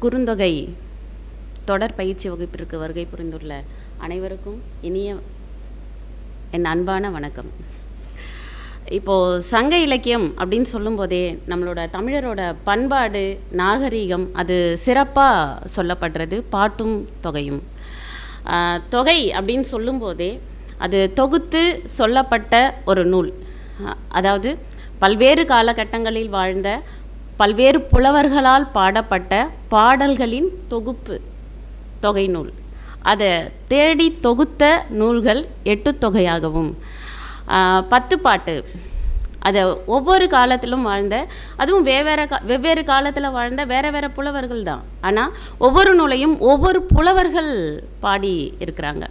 குறுந்தொகை தொடர் பயிற்சி வகுப்பிற்கு வருகை புரிந்துள்ள அனைவருக்கும் இனிய என் அன்பான வணக்கம். இப்போது சங்க இலக்கியம் அப்படின்னு சொல்லும்போதே நம்மளோட தமிழரோட பண்பாடு நாகரீகம் அது சிறப்பாக சொல்லப்படுறது பாட்டும் தொகையும். தொகை அப்படின்னு சொல்லும்போதே அது தொகுத்து சொல்லப்பட்ட ஒரு நூல். அதாவது பல்வேறு காலகட்டங்களில் வாழ்ந்த பல்வேறு புலவர்களால் பாடப்பட்ட பாடல்களின் தொகுப்பு தொகை நூல். அதை தேடி தொகுத்த நூல்கள் 8 தொகையாகவும் 10 பாட்டு. அதை ஒவ்வொரு காலத்திலும் வாழ்ந்த, அதுவும் வெவ்வேறு காலத்தில் வாழ்ந்த வேறு புலவர்கள் தான். ஆனால் ஒவ்வொரு நூலையும் ஒவ்வொரு புலவர்கள் பாடி இருக்கிறாங்க.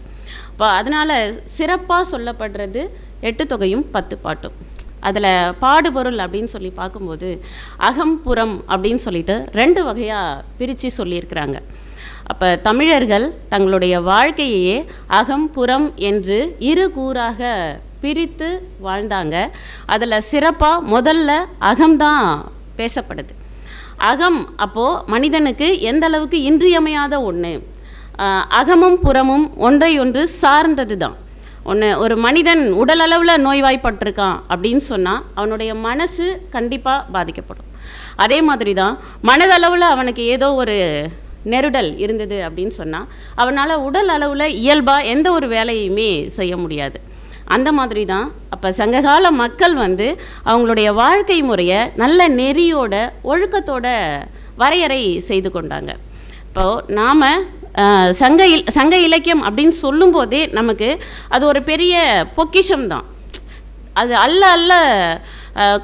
இப்போ அதனால் சிறப்பாக சொல்லப்படுறது 8 தொகையும் 10 பாட்டும். அதில் பாடுபொருள் அப்படின்னு சொல்லி பார்க்கும்போது அகம் புறம் அப்படின்னு சொல்லிட்டு 2 வகையாக பிரித்து சொல்லியிருக்கிறாங்க. அப்போ தமிழர்கள் தங்களுடைய வாழ்க்கையே அகம் புறம் என்று 2 கூறாக பிரித்து வாழ்ந்தாங்க. அதில் சிறப்பாக முதல்ல அகம்தான் பேசப்படுது. அகம் அப்போது மனிதனுக்கு எந்த அளவுக்கு இன்றியமையாத ஒன்று. அகமும் புறமும் ஒன்றையொன்று சார்ந்தது தான். ஒரு மனிதன் உடலளவில் நோய்வாய்ப்பட்டிருக்கான் அப்படின்னு சொன்னால் அவனுடைய மனசு கண்டிப்பாக பாதிக்கப்படும். அதே மாதிரி தான் மனதளவில் அவனுக்கு ஏதோ ஒரு நெருடல் இருந்தது அப்படின்னு சொன்னால் அவனால் உடல் அளவில் இயல்பாக எந்த ஒரு வேலையுமே செய்ய முடியாது. அந்த மாதிரி தான் அப்போ சங்ககால மக்கள் அவங்களுடைய வாழ்க்கை முறையை நல்ல நெறியோட ஒழுக்கத்தோட வரையறை செய்து கொண்டாங்க. இப்போது நாம் சங்க இலக்கியம் அப்படின்னு சொல்லும்போதே நமக்கு அது ஒரு பெரிய பொக்கிஷம் தான். அது அல்ல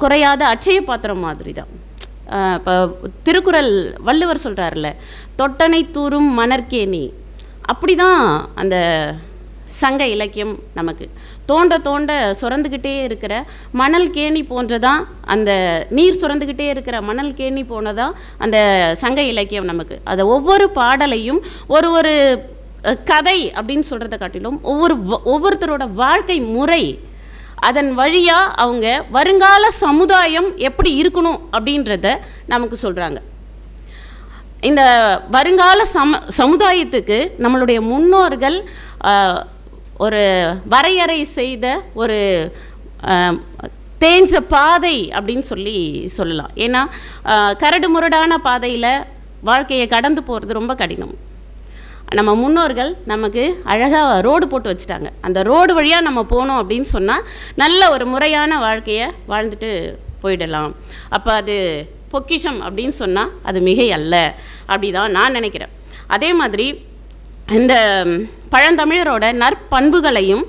குறையாத அட்சய பாத்திரம் மாதிரி தான். இப்போ திருக்குறள் வள்ளுவர் சொல்கிறார்ல, தொட்டனை தூரும் மணற்கேணி. அப்படி தான் அந்த சங்க இலக்கியம் நமக்கு தோண்ட தோண்ட சுரந்துக்கிட்டே இருக்கிற மணல் கேணி போன்றதான், அந்த நீர் சுரந்துக்கிட்டே இருக்கிற மணல் கேணி போனதான் அந்த சங்க இலக்கியம் நமக்கு. அதை ஒவ்வொரு பாடலையும் ஒரு கதை அப்படின்னு சொல்கிறத காட்டிலும் ஒவ்வொருத்தரோட வாழ்க்கை முறை, அதன் வழியாக அவங்க வருங்கால சமுதாயம் எப்படி இருக்கணும் அப்படின்றத நமக்கு சொல்கிறாங்க. இந்த வருங்கால சமுதாயத்துக்கு நம்மளுடைய முன்னோர்கள் ஒரு வரையறை செய்த ஒரு தேஞ்ச பாதை அப்படின்னு சொல்லலாம். ஏன்னா கரடு முரடான பாதையில் வாழ்க்கையை கடந்து போகிறது ரொம்ப கடினம். நம்ம முன்னோர்கள் நமக்கு அழகாக ரோடு போட்டு வச்சுட்டாங்க. அந்த ரோடு வழியாக நம்ம போனோம் அப்படின்னு சொன்னால் நல்ல ஒரு முறையான வாழ்க்கையை வாழ்ந்துட்டு போயிடலாம். அப்போ அது பொக்கிஷம் அப்படின்னு சொன்னால் அது மிகை அல்ல அப்படி தான் நான் நினைக்கிறேன். அதே மாதிரி இந்த பழந்தமிழரோட நற்பண்புகளையும்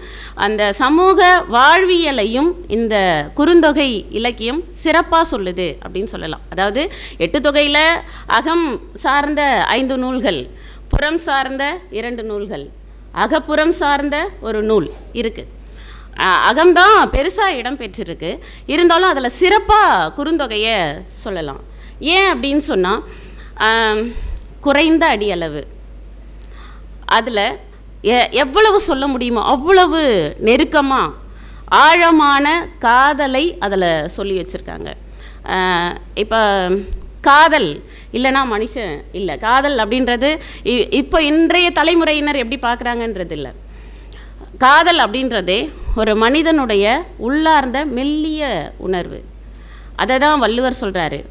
அந்த சமூக வாழ்வியலையும் இந்த குறுந்தொகை இலக்கியம் சிறப்பாக சொல்லுது அப்படின்னு சொல்லலாம். அதாவது 8 தொகையில் அகம் சார்ந்த 5 நூல்கள், புறம் சார்ந்த 2 நூல்கள், அகப்புறம் சார்ந்த ஒரு நூல் இருக்குது. அகம்தான் பெருசாக இடம் பெற்றிருக்கு. இருந்தாலும் அதில் சிறப்பாக குறுந்தொகையை சொல்லலாம். ஏன் அப்படின்னு சொன்னால் குறைந்த அடியளவு, அதில் எவ்வளவு சொல்ல முடியுமோ அவ்வளவு நெருக்கமாக ஆழமான காதலை அதில் சொல்லி வச்சுருக்காங்க. இப்போ காதல் இல்லைன்னா மனுஷன் இல்லை. காதல் அப்படின்றது இப்போ இன்றைய தலைமுறையினர் எப்படி பார்க்குறாங்கன்றது இல்லை. காதல் அப்படின்றதே ஒரு மனிதனுடைய உள்ளார்ந்த மெல்லிய உணர்வு. அதை தான் வள்ளுவர் சொல்கிறாரு,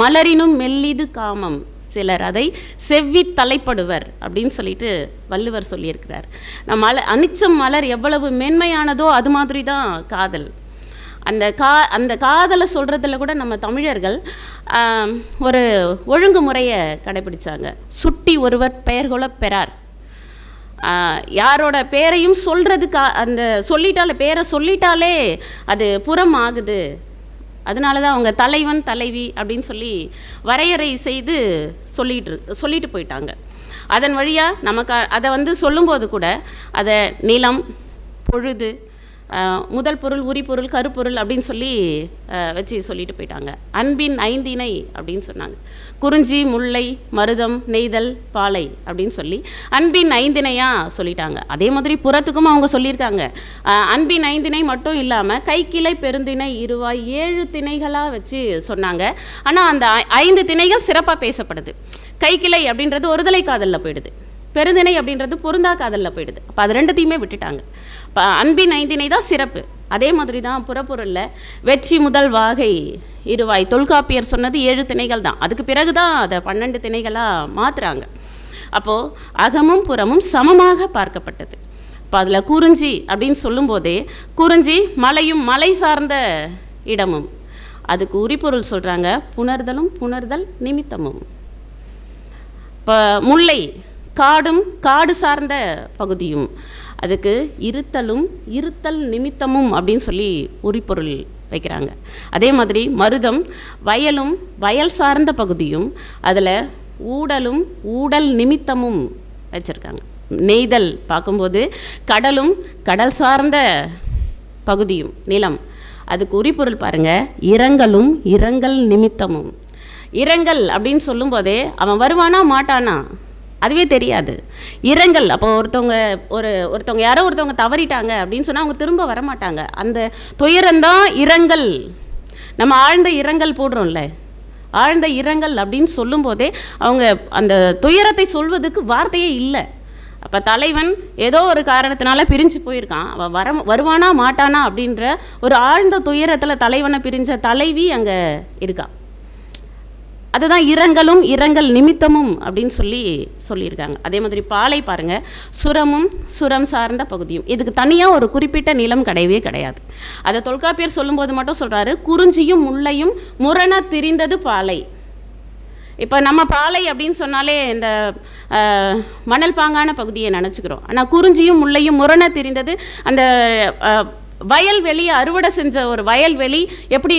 மலரினும் மெல்லிது காமம், சிலர் அதை செவ்வி தலைப்படுவர் அப்படின்னு சொல்லிட்டு வள்ளுவர் சொல்லியிருக்கிறார். அனிச்சம் மலர் எவ்வளவு மென்மையானதோ அது மாதிரி தான் காதல். அந்த காதலை சொல்கிறதுல கூட நம்ம தமிழர்கள் ஒரு ஒழுங்குமுறையை கடைபிடிச்சாங்க. சுட்டி ஒருவர் பெயர் கொள்ள பெறார். யாரோட பேரையும் சொல்கிறதுக்கு அந்த பேரை சொல்லிட்டாலே அது புறம் ஆகுது. அதனால தான் அவங்க தலைவன் தலைவி அப்படின்னு சொல்லி வரையறை செய்து சொல்லிட்டு போயிட்டாங்க. அதன் வழியாக நமக்கு அதை சொல்லும்போது கூட அதை நிலம், பொழுது, முதல் பொருள், உரிபொருள், கருப்பொருள் அப்படின்னு சொல்லி வச்சு சொல்லிட்டு போயிட்டாங்க. அன்பின் ஐந்திணை அப்படின்னு சொன்னாங்க. குறிஞ்சி, முல்லை, மருதம், நெய்தல், பாலை அப்படின்னு சொல்லி அன்பின் ஐந்திணையாக சொல்லிட்டாங்க. அதே மாதிரி புறத்துக்கும் அவங்க சொல்லியிருக்காங்க. அன்பின் ஐந்திணை மட்டும் இல்லாமல் கைக்கிளை, பெருந்திணை, இருவாய் 7 திணைகளாக வச்சு சொன்னாங்க. ஆனால் அந்த 5 திணைகள் சிறப்பாக பேசப்படுது. கைக்கிளை அப்படின்றது ஒருதலை காதலில் போயிடுது, பெருந்திணை அப்படின்றது பொருந்தா காதலில் போயிடுது. அப்போ அது ரெண்டுத்தையுமே விட்டுட்டாங்க. இப்போ அன்பின் ஐந்திணை தான் சிறப்பு. அதே மாதிரி தான் புறப்பொருளில் வெற்றி, முதல், வாகை, இருவாய். தொல்காப்பியர் சொன்னது 7 திணைகள் தான். அதுக்கு பிறகு தான் அதை 12 திணைகளாக மாற்றுறாங்க. அப்போது அகமும் புறமும் சமமாக பார்க்கப்பட்டது. இப்போ அதில் குறிஞ்சி அப்படின்னு சொல்லும்போதே குறிஞ்சி மலையும் மலை சார்ந்த இடமும், அதுக்கு உரிபொருள் சொல்கிறாங்க புணர்தலும் புணர்தல் நிமித்தமும். இப்போ முல்லை காடும் காடு சார்ந்த பகுதியும், அதுக்கு இருத்தலும் இருத்தல் நிமித்தமும் அப்படின்னு சொல்லி உரிபொருள் வைக்கிறாங்க. அதே மாதிரி மருதம் வயலும் வயல் சார்ந்த பகுதியும், அதில் ஊடலும் ஊடல் நிமித்தமும் வச்சுருக்காங்க. நெய்தல் பார்க்கும்போது கடலும் கடல் சார்ந்த பகுதியும் நிலம், அதுக்கு உரிபொருள் பாருங்கள் இரங்கலும் இரங்கல் நிமித்தமும். இரங்கல் அப்படின்னு சொல்லும்போதே அவன் வருவானா மாட்டானா அதுவே தெரியாது. இரங்கல் அப்போ ஒருத்தவங்க யாரோ ஒருத்தவங்க தவறிட்டாங்க அப்படின்னு சொன்னால் அவங்க திரும்ப வரமாட்டாங்க. அந்த துயரம்தான் இரங்கல். நம்ம ஆழ்ந்த இரங்கல் போடுறோம்ல, ஆழ்ந்த இரங்கல் அப்படின்னு சொல்லும்போதே அவங்க அந்த துயரத்தை சொல்வதுக்கு வார்த்தையே இல்லை. அப்போ தலைவன் ஏதோ ஒரு காரணத்தினால பிரிஞ்சு போயிருக்கான், அவன் வருவானா மாட்டானா அப்படின்ற ஒரு ஆழ்ந்த துயரத்தில் தலைவனை பிரிஞ்ச தலைவி அங்கே இருக்கா. அதுதான் இரங்கலும் இரங்கல் நிமித்தமும் அப்படின்னு சொல்லியிருக்காங்க. அதே மாதிரி பாலை பாருங்கள், சுரமும் சுரம் சார்ந்த பகுதியும். இதுக்கு தனியாக ஒரு குறிப்பிட்ட நிலம் கிடையவே கிடையாது. அதை தொல்காப்பியர் சொல்லும்போது மட்டும் சொல்கிறாரு குறிஞ்சியும் முல்லையும் முரண திரிந்தது பாலை. இப்போ நம்ம பாலை அப்படின்னு சொன்னாலே இந்த மணல் பாங்கான பகுதியை நினச்சிக்கிறோம். ஆனால் குறிஞ்சியும் முல்லையும் முரண திரிந்தது அந்த வயல்வெளியை அறுவடை செஞ்ச ஒரு வயல்வெளி எப்படி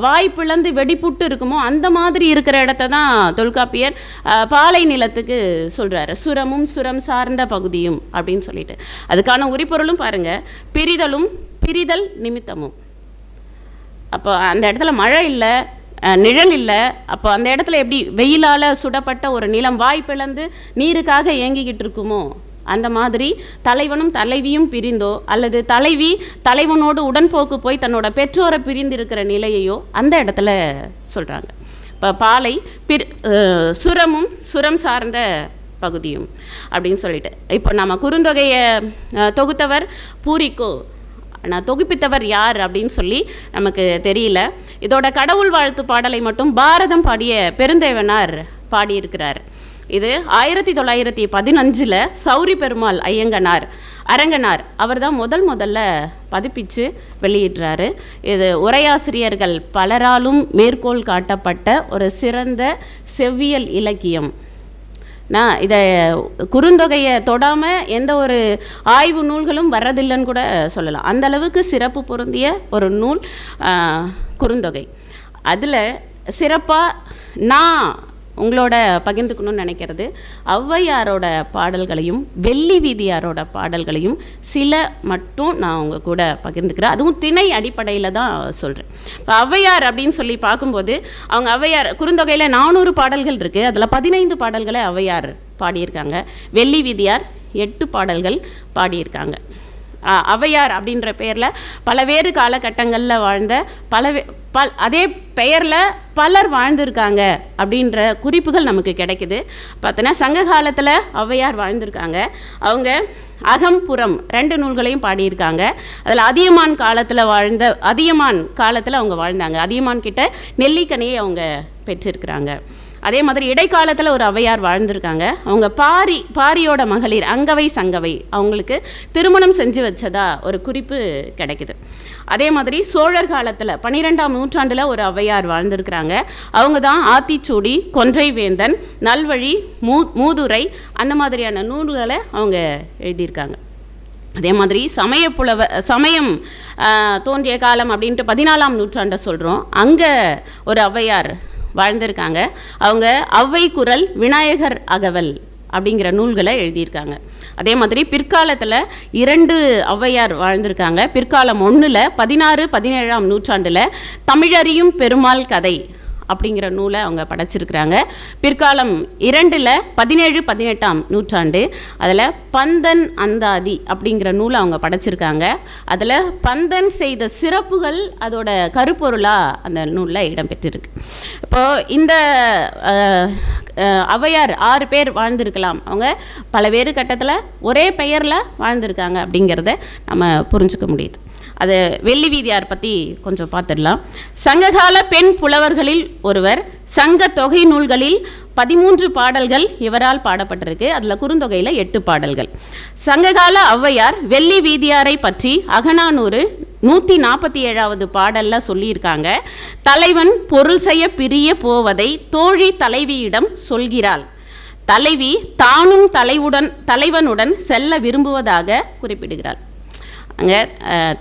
வாய் பிளந்து வெடிப்புட்டு இருக்குமோ அந்த மாதிரி இருக்கிற இடத்த தான் தொல்காப்பியர் பாலை நிலத்துக்கு சொல்கிறாரு. சுரமும் சுரம் சார்ந்த பகுதியும் அப்படின்னு சொல்லிட்டு அதுக்கான உரிபொருளும் பாருங்கள் பிரிதலும் பிரிதல் நிமித்தமும். அப்போ அந்த இடத்துல மழை இல்லை, நிழல் இல்லை. அப்போ அந்த இடத்துல எப்படி வெயிலால் சுடப்பட்ட ஒரு நிலம் வாய் பிளந்து நீருக்காக ஏங்கிக்கிட்டு இருக்குமோ அந்த மாதிரி தலைவனும் தலைவியும் பிரிந்தோ அல்லது தலைவி தலைவனோடு உடன்போக்கு போய் தன்னோட பெற்றோரை பிரிந்திருக்கிற நிலையையோ அந்த இடத்துல சொல்கிறாங்க. இப்போ பாலை சுரமும் சுரம் சார்ந்த பகுதியும் அப்படின்னு சொல்லிட்டு இப்போ நம்ம குறுந்தொகையை தொகுத்தவர் பூரிக்கோ, ஆனால் தொகுப்பித்தவர் யார் அப்படின்னு சொல்லி நமக்கு தெரியல. இதோட கடவுள் வாழ்த்து பாடலை மட்டும் பாரதம் பாடிய பெருந்தேவனார் பாடியிருக்கிறார். இது 1915 சௌரி பெருமாள் அரங்கனார் அவர் தான் முதல்ல பதிப்பிச்சு வெளியிடுறாரு. இது உரையாசிரியர்கள் பலராலும் மேற்கோள் காட்டப்பட்ட ஒரு சிறந்த செவ்வியல் இலக்கியம். நான் இதை குறுந்தொகையை தொடாமல் எந்த ஒரு ஆய்வு நூல்களும் வர்றதில்லைன்னு கூட சொல்லலாம். அந்த அளவுக்கு சிறப்பு பொருந்திய ஒரு நூல் குறுந்தொகை. அதில் சிறப்பாக நான் உங்களோட பகிர்ந்துக்கணும்னு நினைக்கிறது ஔவையாரோட பாடல்களையும் வெள்ளி வீதியாரோட பாடல்களையும் சில மட்டும் நான் உங்கள் கூட பகிர்ந்துக்கிறேன். அதுவும் திணை அடிப்படையில் தான் சொல்கிறேன். இப்போ ஔவையார் அப்படின்னு சொல்லி பார்க்கும்போது அவங்க ஔவையார் குறுந்தொகையில் 400 பாடல்கள் இருக்குது. அதில் 15 பாடல்களை ஔவையார் பாடியிருக்காங்க. வெள்ளி வீதியார் 8 பாடல்கள் பாடியிருக்காங்க. ஔவையார் அப்படின்ற பெயரில் பலவேறு காலகட்டங்களில் வாழ்ந்த அதே பெயரில் பலர் வாழ்ந்திருக்காங்க அப்படின்ற குறிப்புகள் நமக்கு கிடைக்குது. பார்த்தோன்னா சங்க காலத்தில் ஔவையார் வாழ்ந்திருக்காங்க. அவங்க அகம் புறம் 2 நூல்களையும் பாடியிருக்காங்க. அதில் அதியமான் காலத்தில் அவங்க வாழ்ந்தாங்க. அதியமான் கிட்ட நெல்லிக்கனியை அவங்க பெற்றிருக்கிறாங்க. அதே மாதிரி இடைக்காலத்தில் ஒரு ஔவையார் வாழ்ந்திருக்காங்க. அவங்க பாரியோட மகளிர் அங்கவை சங்கவை அவங்களுக்கு திருமணம் செஞ்சு வச்சதா ஒரு குறிப்பு கிடைக்குது. அதே மாதிரி சோழர் காலத்தில் 12ஆம் நூற்றாண்டில் ஒரு ஔவையார் வாழ்ந்திருக்கிறாங்க. அவங்க தான் ஆத்திச்சூடி, கொன்றை வேந்தன், நல்வழி, மூதுரை அந்த மாதிரியான நூல்களை அவங்க எழுதியிருக்காங்க. அதே மாதிரி சமயம் தோன்றிய காலம் அப்படின்ட்டு 14ஆம் நூற்றாண்டை சொல்கிறோம். அங்கே ஒரு ஔவையார் வாழ்ந்திருக்காங்க. அவங்க ஔவை குரல் விநாயகர் அகவல் அப்படிங்கிற நூல்களை எழுதியிருக்காங்க. அதே மாதிரி பிற்காலத்தில் 2 ஔவையார் வாழ்ந்திருக்காங்க. பிற்காலம் 1ல் 16, 17ஆம் நூற்றாண்டில் தமிழறியும் பெருமாள் கதை அப்படிங்கிற நூலை அவங்க படைச்சிருக்கிறாங்க. பிற்காலம் 2ல் 17, 18ஆம் நூற்றாண்டு அதில் பந்தன் அந்தாதி அப்படிங்கிற நூலை அவங்க படைச்சிருக்காங்க. அதில் பந்தன் செய்த சிறப்புகள் அதோட கருப்பொருளாக அந்த நூலில் இடம்பெற்றிருக்கு. இப்போது இந்த ஔவையார் 6 பேர் வாழ்ந்திருக்கலாம். அவங்க பல்வேறு கட்டத்தில் ஒரே பெயரில் வாழ்ந்திருக்காங்க அப்படிங்கிறத நம்ம புரிஞ்சுக்க முடியுது. அது வெள்ளி வீதியார் பற்றி கொஞ்சம் பார்த்துடலாம். சங்ககால பெண் புலவர்களில் ஒருவர். சங்க தொகை நூல்களில் 13 பாடல்கள் இவரால் பாடப்பட்டிருக்கு. அதில் குறுந்தொகையில் 8 பாடல்கள். சங்ககால ஔவையார் வெள்ளி வீதியாரை பற்றி அகநானூறு 147வது பாடலில் சொல்லியிருக்காங்க. தலைவன் பொருள் செய்ய பிரிய போவதை தோழி தலைவியிடம் சொல்கிறாள். தலைவி தானும் தலைவனுடன் செல்ல விரும்புவதாக குறிப்பிடுகிறாள். அங்கே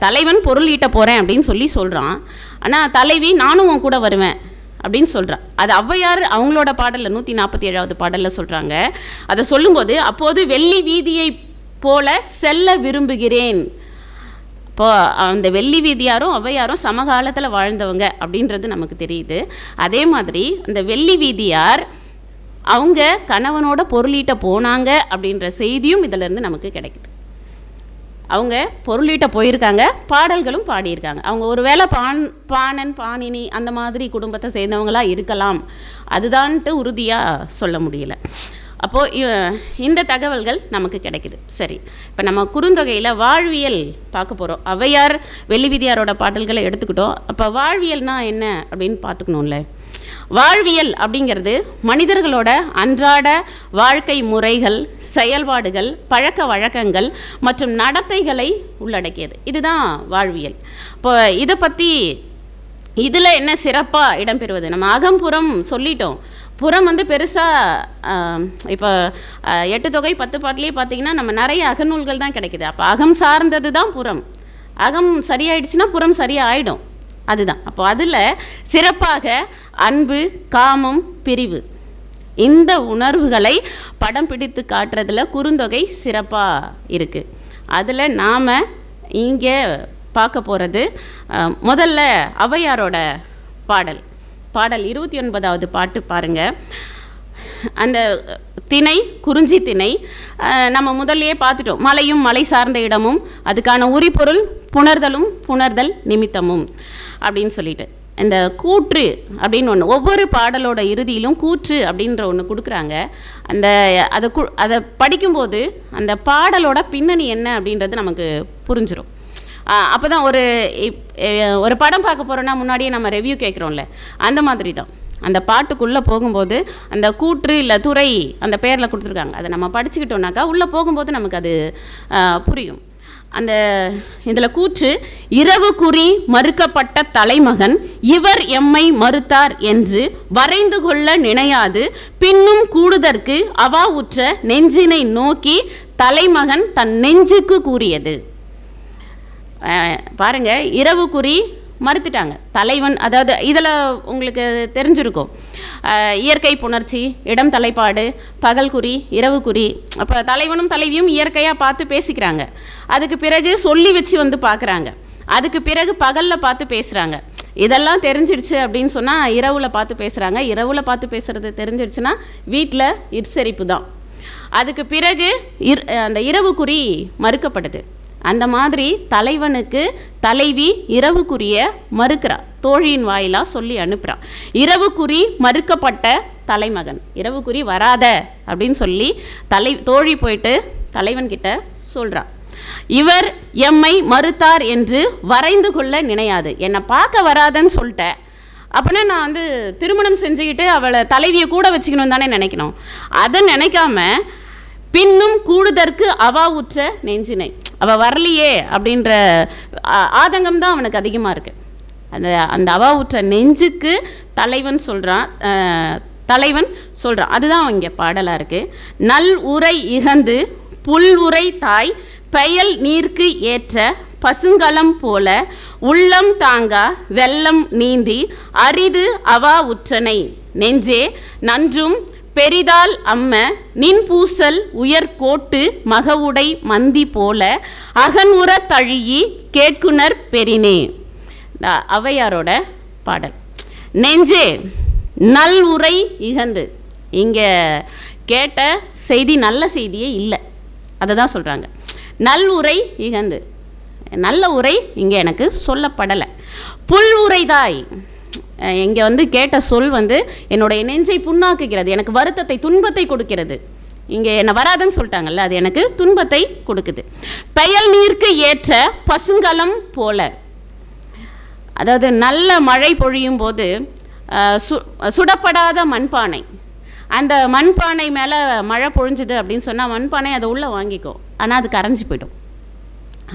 தலைவன் பொருள் ஈட்ட போகிறேன் அப்படின்னு சொல்லி சொல்கிறான். ஆனால் தலைவி நானும் உன் கூட வருவேன் அப்படின்னு சொல்கிறான். அது ஔவையார் அவங்களோட பாடலில் 147வது பாடலில் சொல்கிறாங்க. அதை சொல்லும்போது அப்போது வெள்ளி வீதியை போல செல்ல விரும்புகிறேன். இப்போது அந்த வெள்ளி வீதியாரும் ஔவையாரும் சமகாலத்தில் வாழ்ந்தவங்க அப்படின்றது நமக்கு தெரியுது. அதே மாதிரி அந்த வெள்ளி வீதியார் அவங்க கணவனோட பொருளீட்ட போனாங்க அப்படின்ற செய்தியும் இதிலேருந்து நமக்கு கிடைக்குது. அவங்க பொருளீட்ட போயிருக்காங்க, பாடல்களும் பாடியிருக்காங்க. அவங்க ஒரு வேளை பாணன் பாணினி அந்த மாதிரி குடும்பத்தை சேர்ந்தவங்களாக இருக்கலாம், அதுதான்ட்டு உறுதியாக சொல்ல முடியல. அப்போது இந்த தகவல்கள் நமக்கு கிடைக்குது. சரி, இப்போ நம்ம குறுந்தொகையில் வாழ்வியல் பார்க்க போகிறோம். ஔவையார் வெள்ளி வீதியாரோட பாடல்களை எடுத்துக்கிட்டோம். அப்போ வாழ்வியல்னால் என்ன அப்படின்னு பார்த்துக்கணும்ல. வாழ்வியல் அப்படிங்கிறது மனிதர்களோட அன்றாட வாழ்க்கை முறைகள், செயல்பாடுகள், பழக்க வழக்கங்கள் மற்றும் நடத்தைகளை உள்ளடக்கியது. இதுதான் வாழ்வியல். இப்போ இதை பற்றி இதில் என்ன சிறப்பாக இடம்பெறுவது, நம்ம அகம்புறம் சொல்லிட்டோம். புறம் பெருசாக இப்போ 8 தொகை 10 பாட்டிலே பார்த்திங்கன்னா நம்ம நிறைய அகநூல்கள் தான் கிடைக்குது. அப்போ அகம் சார்ந்தது தான் புறம். அகம் சரியாயிடுச்சுன்னா புறம் சரியாக ஆகிடும். அதுதான். அப்போ அதில் சிறப்பாக அன்பு, காமம், பிரிவு இந்த உணர்வுகளை படம் பிடித்து காட்டுறதுல குறுந்தொகை சிறப்பாக இருக்குது. அதில் நாம் இங்கே பார்க்க போகிறது முதல்ல ஔவையாரோட பாடல் 29வது பாட்டு பாருங்கள். அந்த திணை குறிஞ்சி திணை நம்ம முதல்லையே பார்த்துட்டோம். மலையும் மலை சார்ந்த இடமும் அதுக்கான உரிபொருள் புணர்தலும் புணர்தல் நிமித்தமும் அப்படின்னு சொல்லிட்டு இந்த கூற்று அப்படின்னு ஒன்று, ஒவ்வொரு பாடலோட இறுதியிலும் கூற்று அப்படின்ற ஒன்று கொடுக்குறாங்க. அதை படிக்கும்போது அந்த பாடலோட பின்னணி என்ன அப்படின்றது நமக்கு புரிஞ்சிடும். அப்போ தான் ஒரு படம் பார்க்க போகிறோன்னா முன்னாடியே நம்ம ரிவ்யூ கேட்குறோம்ல, அந்த மாதிரி தான். அந்த பாட்டுக்குள்ளே போகும்போது அந்த கூற்று இல்லை துறை அந்த பேரில் கொடுத்துருக்காங்க. அதை நம்ம படிச்சுக்கிட்டோம்னாக்கா உள்ளே போகும்போது நமக்கு அது புரியும். அந்த இதில் கூற்று, இரவு குறி மறுக்கப்பட்ட தலைமகன் இவர் எம்மை மறுத்தார் என்று வரைந்து கொள்ள நினையாது பின்னும் கூடுதற்கு அவா உற்ற நெஞ்சினை நோக்கி தலைமகன் தன் நெஞ்சுக்கு கூறியது. பாருங்க, இரவு குறி மறுத்துட்டாங்க. தலைவன், அதாவது இதில் உங்களுக்கு தெரிஞ்சிருக்கும், இயற்கை புணர்ச்சி, இடம் தலைப்பாடு, பகல் குறி, இரவு குறி. அப்போ தலைவனும் தலைவியும் இயற்கையாக பார்த்து பேசிக்கிறாங்க. அதுக்கு பிறகு சொல்லி வச்சு பார்க்குறாங்க. அதுக்கு பிறகு பகலில் பார்த்து பேசுகிறாங்க. இதெல்லாம் தெரிஞ்சிடுச்சு அப்படின்னு சொன்னால் இரவில் பார்த்து பேசுகிறாங்க. இரவில் பார்த்து பேசுகிறது தெரிஞ்சிடுச்சுன்னா வீட்டில் இற்சரிப்பு தான். அதுக்கு பிறகு அந்த இரவு குறி மறுக்கப்படுது. அந்த மாதிரி தலைவனுக்கு தலைவி இரவு குறிய மறுக்கிறா, தோழியின் வாயிலாக சொல்லி அனுப்புகிறா. இரவு குறி மறுக்கப்பட்ட தலைமகன், இரவு குறி வராத அப்படின்னு சொல்லி தோழி போயிட்டு தலைவன்கிட்ட சொல்கிறா. இவர் எம்மை மறுத்தார் என்று வரைந்து கொள்ள நினையாது. என்னை பார்க்க வராதன்னு சொல்லிட்டேன், அப்படின்னா நான் திருமணம் செஞ்சுக்கிட்டு அவளை தலைவியை கூட வச்சுக்கணும் தானே நினைக்கணும். அதை நினைக்காம பின்னும் கூடுதற்கு அவா உற்ற நெஞ்சினை, அவள் வரலையே அப்படின்ற ஆதங்கம் தான் அவனுக்கு அதிகமாக இருக்குது. அந்த அவா உற்ற நெஞ்சுக்கு தலைவன் சொல்கிறான். அதுதான் இங்கே பாடலாக இருக்குது. நல் உரை இகந்து புல் உரை தாய் பெயல் நீர்க்கு ஏற்ற பசுங்கலம் போல உள்ளம் தாங்கா வெள்ளம் நீந்தி அரிது அவா உற்றனை நெஞ்சே நன்றும் பெரிதால் அம்ம நின் பூசல் உயர்கோட்டு மகவுடை மந்தி போல அகன்உற தழியி கேட்குனர் பெரினே. ஔவையாரோட பாடல். நெஞ்சே நல் உரை இகந்து. இங்கே கேட்ட செய்தி நல்ல செய்தியே இல்லை, அதை தான் சொல்கிறாங்க. நல் உரை இகந்து, நல்ல உரை இங்கே எனக்கு சொல்லப்படலை. புல் உரைதாய், இங்கே கேட்ட சொல் என்னுடைய நெஞ்சை புண்ணாக்குகிறது, எனக்கு வருத்தத்தை துன்பத்தை கொடுக்கிறது. இங்கே என்ன வராதுன்னு சொல்லிட்டாங்கல்ல, அது எனக்கு துன்பத்தை கொடுக்குது. பெயல் நீருக்கு ஏற்ற பசுங்கலம் போல, அதாவது நல்ல மழை பொழியும் போது சுடப்படாத மண்பானை, அந்த மண்பானை மேலே மழை பொழிஞ்சுது அப்படின்னு சொன்னால் மண்பானை அதை உள்ளே வாங்கிக்கும், ஆனால் அது கரைஞ்சி போய்டும்.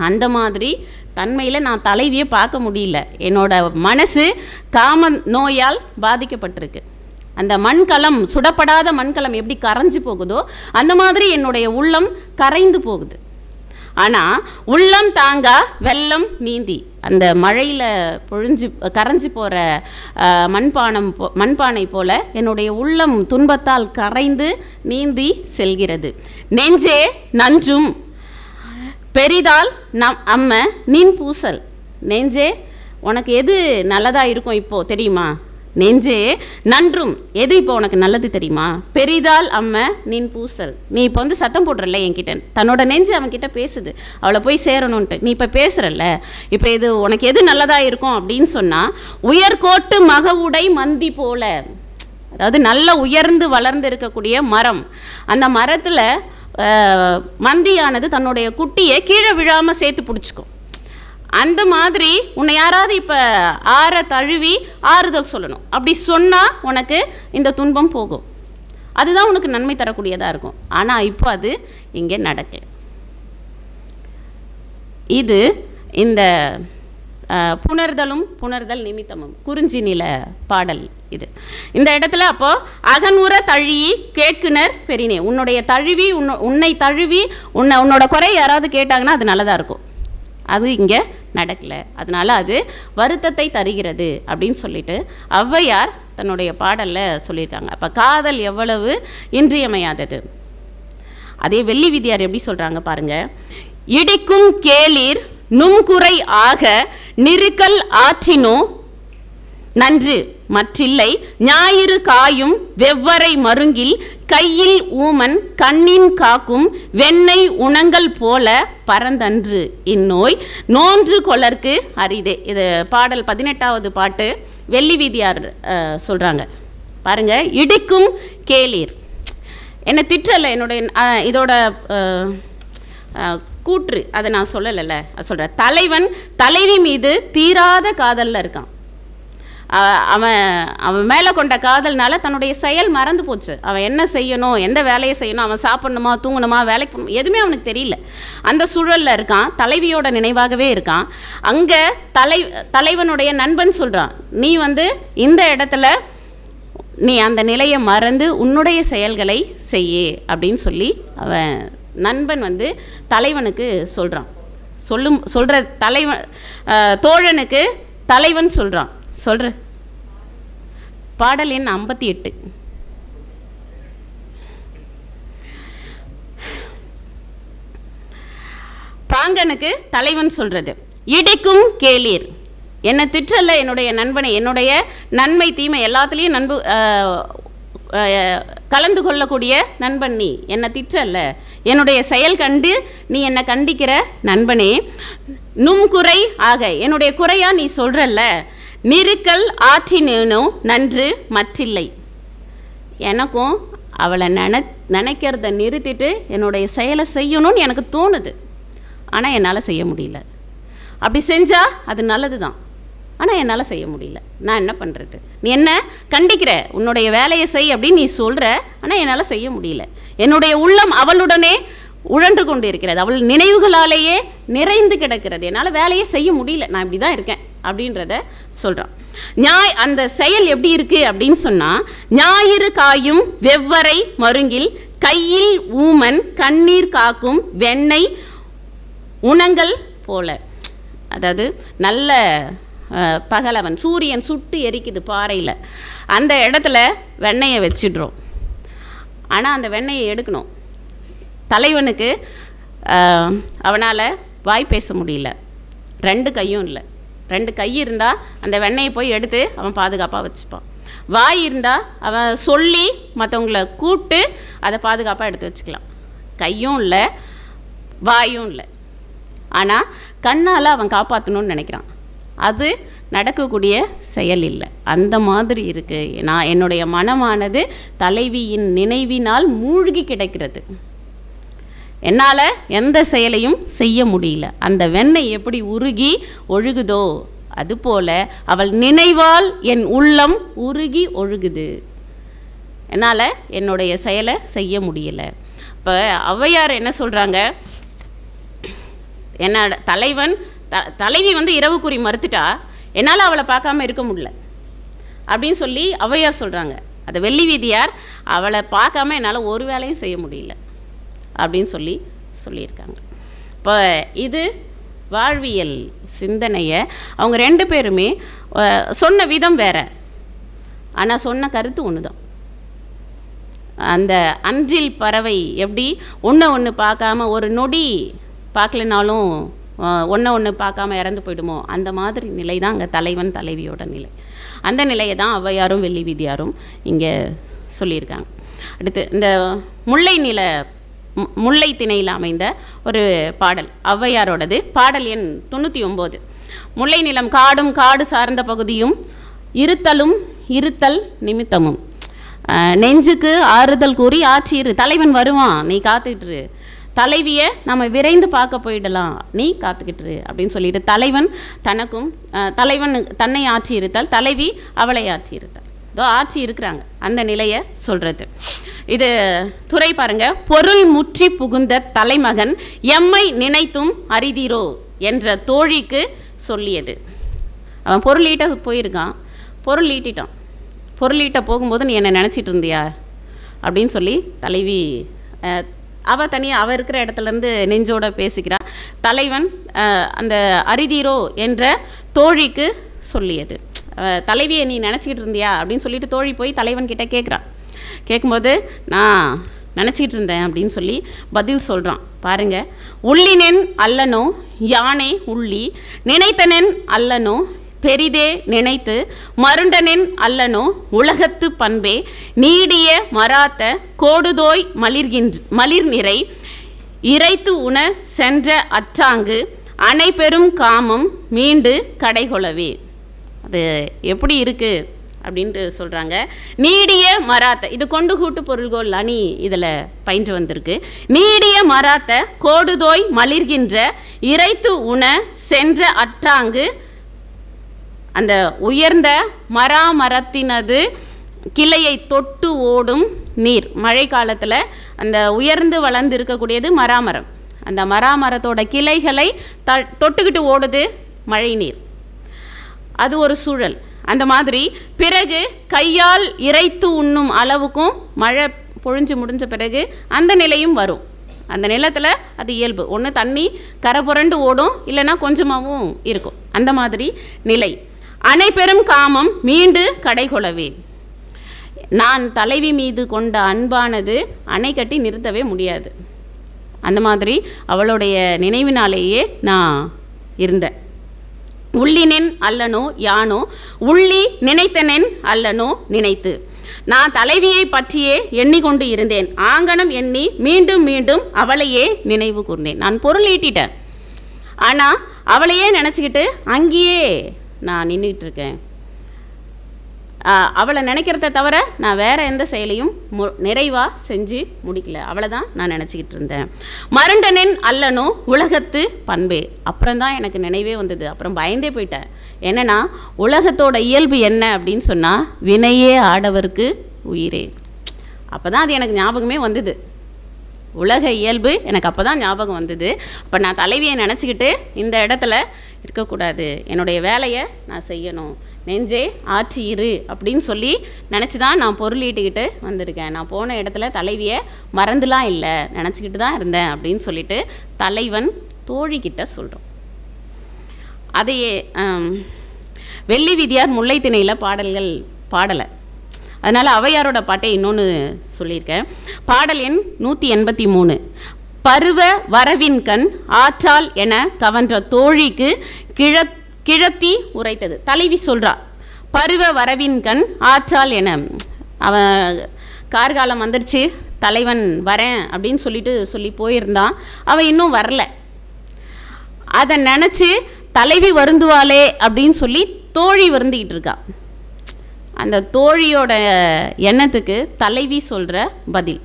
அந்த மாதிரி தன்மையில் நான் தலைவியை பார்க்க முடியல. என்னோட மனசு காம நோயால் பாதிக்கப்பட்டிருக்கு. அந்த மண்கலம், சுடப்படாத மண்கலம் எப்படி கரைஞ்சி போகுதோ அந்த மாதிரி என்னுடைய உள்ளம் கரைந்து போகுது. ஆனால் உள்ளம் தாங்கா வெள்ளம் நீந்தி, அந்த மழையில் கரைஞ்சி போகிற மண்பானை போல என்னுடைய உள்ளம் துன்பத்தால் கரைந்து நீந்தி செல்கிறது. நெஞ்சே நன்றும் பெரிதால் அம்ம நின் பூசல். நெஞ்சே உனக்கு எது நல்லதாக இருக்கும் இப்போது தெரியுமா? நெஞ்சே நன்றும், எது இப்போ உனக்கு நல்லது தெரியுமா? பெரிதால் அம்ம நின் பூசல். நீ இப்போ சத்தம் போடுறல்ல என்கிட்ட, தன்னோட நெஞ்சு அவன்கிட்ட பேசுது, அவளை போய் சேரணுன்ட்டு. நீ இப்போ பேசுகிறல்ல, இப்போ இது உனக்கு எது நல்லதாக இருக்கும் அப்படின்னு சொன்னால், உயர்கோட்டு மகவுடை மந்தி போல, அதாவது நல்ல உயர்ந்து வளர்ந்து இருக்கக்கூடிய மரம், அந்த மரத்தில் மந்தியானது தன்னுடைய குட்டியை கீழே விழாமல் சேர்த்து பிடிச்சிக்கும். அந்த மாதிரி உன்னை யாராவது இப்போ ஆற தழுவி ஆறுதல் சொல்லணும். அப்படி சொன்னால் உனக்கு இந்த துன்பம் போகும், அதுதான் உனக்கு நன்மை தரக்கூடியதாக இருக்கும். ஆனால் இப்போ அது இங்கே நடக்கல. இது இந்த புணர்தல் நிமித்தமும் குறிஞ்சி நில பாடல். இது இந்த இடத்துல அப்போ அகன்உற தழியி கேட்குனர் பெரினே, உன்னுடைய தழுவி உன்னை தழுவி உன்னோட குறை யாராவது கேட்டாங்கன்னா அது நல்லதாக இருக்கும். அது இங்கே நடக்கலை, அதனால அது வருத்தத்தை தருகிறது அப்படின்னு சொல்லிட்டு ஔவையார் தன்னுடைய பாடலில் சொல்லியிருக்காங்க. அப்போ காதல் எவ்வளவு இன்றியமையாதது. அதே வெள்ளி விதியார் எப்படி சொல்கிறாங்க பாருங்க. இடிக்கும் கேளிர் நும்குறை ஆக நிறுக்கல் ஆற்றினோ நன்று மற்றில்லை ஞாயிறு காயும் வெவ்வரை மருங்கில் கையில் ஊமன் கண்ணின் காக்கும் வெண்ணெய் உணங்கள் போல பரந்தன்று இந்நோய் நோன்று கொளர்க்கு அரிதே. இது பாடல் 18வது பாட்டு, வெள்ளி வீதியார் சொல்கிறாங்க பாருங்க. இடிக்கும் கேளீர், என்னை திட்டலை, என்னுடைய இதோட கூற்று அதை நான் சொல்லலைல்ல, அது சொல்கிறேன். தலைவன் தலைவி மீது தீராத காதலில் இருக்கான். அவன் மேலே கொண்ட காதல்னால தன்னுடைய செயல் மறந்து போச்சு. அவன் என்ன செய்யணும், எந்த வேலையை செய்யணும், அவன் சாப்பிடணுமா தூங்கணுமா வேலைக்கு போகணும் எதுவுமே அவனுக்கு தெரியல. அந்த சூழலில் இருக்கான், தலைவியோட நினைவாகவே இருக்கான். அங்கே தலைவனுடைய நண்பன் சொல்கிறான், நீ இந்த இடத்துல நீ அந்த நிலையை மறந்து உன்னுடைய செயல்களை செய்யே அப்படின்னு சொல்லி அவன் நண்பன் தலைவனுக்கு சொல்கிறான். சொல்கிற தலைவன் தோழனுக்கு தலைவன் சொல்கிற பாடல் எண் 58. பாங்கனுக்கு தலைவன் சொல்கிறது, இடிக்கும் கேளீர், என்னை திட்டல என்னுடைய நண்பனை, என்னுடைய நன்மை தீமை எல்லாத்துலேயும் கலந்து கொள்ளக்கூடிய நண்பன் நீ, என்னை திட்டல, என்னுடைய செயல் கண்டு நீ என்னை கண்டிக்கிற நண்பனே. நும்குறை ஆக, என்னுடைய குறையா நீ சொல்கிறல்ல, நிறுக்கல் ஆற்றினேனோ நன்று மற்றில்லை, எனக்கும் அவளை நினைக்கிறத நிறுத்திட்டு என்னுடைய செயலை செய்யணும்னு எனக்கு தோணுது, ஆனால் என்னால் செய்ய முடியல. அப்படி செஞ்சால் அது நல்லது தான், ஆனால் என்னால் செய்ய முடியல. நான் என்ன பண்ணுறது? நீ என்ன கண்டிக்கிற, உன்னுடைய வேலையை செய் அப்படின்னு நீ சொல்கிற, ஆனால் என்னால் செய்ய முடியல. என்னுடைய உள்ளம் அவளுடனே உழன்று கொண்டு இருக்கிறது, அவள் நினைவுகளாலேயே நிறைந்து கிடக்கிறது, என்னால் வேலையை செய்ய முடியல, நான் இப்படி தான் இருக்கேன் அப்படின்றத சொல்கிறான். அந்த செயல் எப்படி இருக்குது அப்படின்னு சொன்னால், ஞாயிறு காயும் வெவ்வரை மருங்கில் கையில் ஊமன் கண்ணீர் காக்கும் வெண்ணெய் உணங்கள் போல, அதாவது நல்ல பகலவன் சூரியன் சுட்டு எரிக்குது பாறையில், அந்த இடத்துல வெண்ணெயை வச்சிடுறோம். ஆனால் அந்த வெண்ணெயை எடுக்கணும். தலைவனுக்கு அவனால் வாய் பேச முடியல, 2 கையும் இல்லை. 2 கை இருந்தால் அந்த வெண்ணெயை போய் எடுத்து அவன் பாதுகாப்பாக வச்சுப்பான். வாய் இருந்தால் அவன் சொல்லி மற்றவங்களை கூப்பிட்டு அதை பாதுகாப்பாக எடுத்து வச்சுக்கலாம். கையும் இல்லை, வாயும் இல்லை, ஆனால் கண்ணால் அவன் காப்பாற்றணும்னு நினைக்கிறான். அது நடக்கக்கூடிய செயல் இல்லை. அந்த மாதிரி இருக்குது. நான் என்னுடைய மனமானது தலைவியின் நினைவினால் மூழ்கி கிடக்கிறது. என்னால் எந்த செயலையும் செய்ய முடியல. அந்த வெண்ணெய் எப்படி உருகி ஒழுகுதோ அதுபோல் அவள் நினைவால் என் உள்ளம் உருகி ஒழுகுது. என்னால் என்னுடைய செயலை செய்ய முடியலை. இப்போ ஔவையார் என்ன சொல்கிறாங்க, என்ன தலைவன் தலைவி இரவுக்குறி மறுத்துட்டா என்னால் அவளை பார்க்காம இருக்க முடியல அப்படின்னு சொல்லி ஔவையார் சொல்கிறாங்க. அதை வெள்ளி வீதியார் அவளை பார்க்காம என்னால் ஒரு வேலையும் செய்ய முடியல அப்படின்னு சொல்லியிருக்காங்க. இப்போ இது வாழ்வியல் சிந்தனையை அவங்க 2 பேருமே சொன்ன விதம் வேறு, ஆனால் சொன்ன கருத்து ஒன்று தான். அந்த அஞ்சில் பறவை எப்படி ஒன்று பார்க்காம ஒரு நொடி பார்க்கலனாலும் ஒன்று பார்க்காம இறந்து போயிடுமோ, அந்த மாதிரி நிலை தான் அங்கே தலைவன் தலைவியோட நிலை. அந்த நிலையை தான் ஔவையாரும் வெள்ளி வீதியாரும் இங்கே சொல்லியிருக்காங்க. அடுத்து இந்த முல்லை திணையில் அமைந்த ஒரு பாடல் ஔவையாரோடது. பாடல் எண் 99. முல்லை நிலம் காடும் காடு சார்ந்த பகுதியும் இருத்தல் நிமித்தமும் நெஞ்சுக்கு ஆறுதல் கூறி ஆற்றிரு. தலைவன் வருவான், நீ காத்துக்கிட்டுரு. தலைவியை நம்ம விரைந்து பார்க்க போயிடலாம், நீ காத்துக்கிட்டுரு அப்படின்னு சொல்லிட்டு தலைவன் தன்னை ஆற்றி இருத்தல், தலைவி அவளை ஆற்றி இருத்தல். இதோ ஆட்சி இருக்கிறாங்க, அந்த நிலையை சொல்கிறது. இது துறை பாருங்க. பொருள் முற்றி புகுந்த தலைமகன் எம்மை நினைத்தும் அரிதீரோ என்ற தோழிக்கு சொல்லியது. அவன் பொருள் ஈட்ட போயிருக்கான், பொருள் ஈட்டிட்டான். பொருள் ஈட்ட போகும்போது நீ என்ன நினச்சிட்டு இருந்தியா அப்படின்னு சொல்லி தலைவி அவள் தனியாக அவள் இருக்கிற இடத்துலேருந்து நெஞ்சோட பேசிக்கிறா. தலைவன் அந்த அரிதீரோ என்ற தோழிக்கு சொல்லியது. தலைவியை நீ நினச்சிக்கிட்டு இருந்தியா அப்படின்னு சொல்லிட்டு தோழி போய் தலைவன்கிட்ட கேட்குறான். கேட்கும்போது நான் நினச்சிக்கிட்டு இருந்தேன் அப்படின்னு சொல்லி பதில் சொல்கிறான். பாருங்கள், உள்ளினென் அல்லனோ யானே உள்ளி, நினைத்தனென் அல்லனோ பெரிதே நினைத்து, மருண்டனென் அல்லனோ உலகத்து பண்பே, நீடிய மராத்த கோடுதோய் மலிர் நிறை, இறைத்து உண சென்ற அற்றாங்கு அனைபெரும் காமம் மீண்டு கடைகொளவே. அது எப்படி இருக்குது அப்படின்ட்டு சொல்கிறாங்க. நீடிய மராத்த, இது கொண்டு கூட்டு பொருள்கோள் அணி இதில் பயின்று வந்திருக்கு. நீடிய மராத்த கோடுதோய் மலிர்கின்ற இறைத்து உண சென்ற அற்றாங்கு, அந்த உயர்ந்த மரத்தினது கிளையை தொட்டு ஓடும் நீர். மழை காலத்தில் அந்த உயர்ந்து வளர்ந்து இருக்கக்கூடியது மராமரம். அந்த மராமரத்தோட கிளைகளை தொட்டுக்கிட்டு ஓடுது மழை நீர். அது ஒரு சூழல். அந்த மாதிரி பிறகு கையால் இறைத்து உண்ணும் அளவுக்கும் மழை பொழிஞ்சு முடிஞ்ச பிறகு அந்த நிலையும் வரும். அந்த நிலத்தில் அது இயல்பு. ஒன்று தண்ணி கரை புரண்டு ஓடும், இல்லைன்னா கொஞ்சமாகவும் இருக்கும். அந்த மாதிரி நிலை. அனைபெரும் காமம் மீண்டு கடைகொளவே. நான் தலைவி மீது கொண்ட அன்பானது அணை கட்டி நிறுத்தவே முடியாது. அந்த மாதிரி அவளுடைய நினைவினாலேயே நான் இருந்தேன். உள்ளினென் அல்லனோ யானோ உள்ளி, நினைத்தனென் அல்லனோ நினைத்து. நான் தலைவியை பற்றியே எண்ணிக்கொண்டு இருந்தேன். ஆங்கனம் எண்ணி மீண்டும் மீண்டும் அவளையே நினைவு கூர்ந்தேன். நான் பொருள் ஈட்டிட்டேன், ஆனால் அவளையே நினச்சிக்கிட்டு அங்கேயே நான் நின்றுட்டு இருக்கேன். அவளை நினைக்கிறத தவிர நான் வேறு எந்த செயலையும் நிறைவாக செஞ்சு முடிக்கல. அவளை தான் நான் நினச்சிக்கிட்டு இருந்தேன். மருண்டனென் அல்லனோ உலகத்து பண்பே. அப்புறம்தான் எனக்கு நினைவே வந்தது. அப்புறம் பயந்தே போயிட்டேன். என்னென்னா, உலகத்தோட இயல்பு என்ன அப்படின்னு சொன்னால், வினையே ஆடவருக்கு உயிரே. அப்போ தான் அது எனக்கு ஞாபகமே வந்தது. உலக இயல்பு எனக்கு அப்போ தான் ஞாபகம் வந்தது. அப்போ நான் தலைவியை நினச்சிக்கிட்டு இந்த இடத்துல இருக்கக்கூடாது, என்னுடைய வேலையை நான் செய்யணும், நெஞ்சே ஆற்றி இரு அப்படின்னு சொல்லி நினச்சி தான் நான் பொருளீட்டுக்கிட்டு வந்திருக்கேன். நான் போன இடத்துல தலைவியை மறந்துலாம் இல்லை, நினச்சிக்கிட்டு தான் இருந்தேன் அப்படின்னு சொல்லிட்டு தலைவன் தோழிக்கிட்ட சொல்கிறோம். அதையே வெள்ளி வீதியார் முல்லை திணையில் பாடல்கள் பாடலை. அதனால் ஔவையாரோட பாட்டை இன்னொன்று சொல்லியிருக்கேன். பாடல் எண் 183. பருவ வரவின்கண் ஆற்றால் என கவன்ற தோழிக்கு கிழத்தி உரைத்தது. தலைவி சொல்கிறா, பருவ வரவின்கண் ஆற்றால் என. அவன் கார்காலம் வந்துடுச்சு, தலைவன் வரேன் அப்படின்னு சொல்லி போயிருந்தான். அவன் இன்னும் வரல. அதை நினச்சி தலைவி வருந்துவாளே அப்படின்னு சொல்லி தோழி வருந்திக்கிட்டு இருக்கா. அந்த தோழியோட எண்ணத்துக்கு தலைவி சொல்கிற பதில்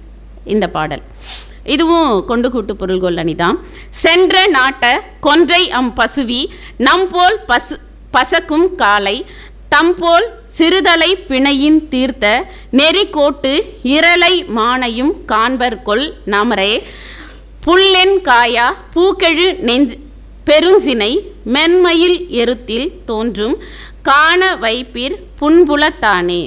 இந்த பாடல். இதுவும் கொண்டு கூட்டு பொருள்கொள் அணிதான். சென்ற நாட்ட கொன்றை பசுவி நம்போல் பசக்கும் காலை தம்போல் சிறுதலை பிணையின் தீர்த்த நெறிகோட்டு இரலை மானையும் காண்பர்கொள் நமரே புல்லென் காயா பூக்கெழு பெருஞ்சினை மென்மயில் எருத்தில் தோன்றும் காண வைப்பீர் புன்புலத்தானே.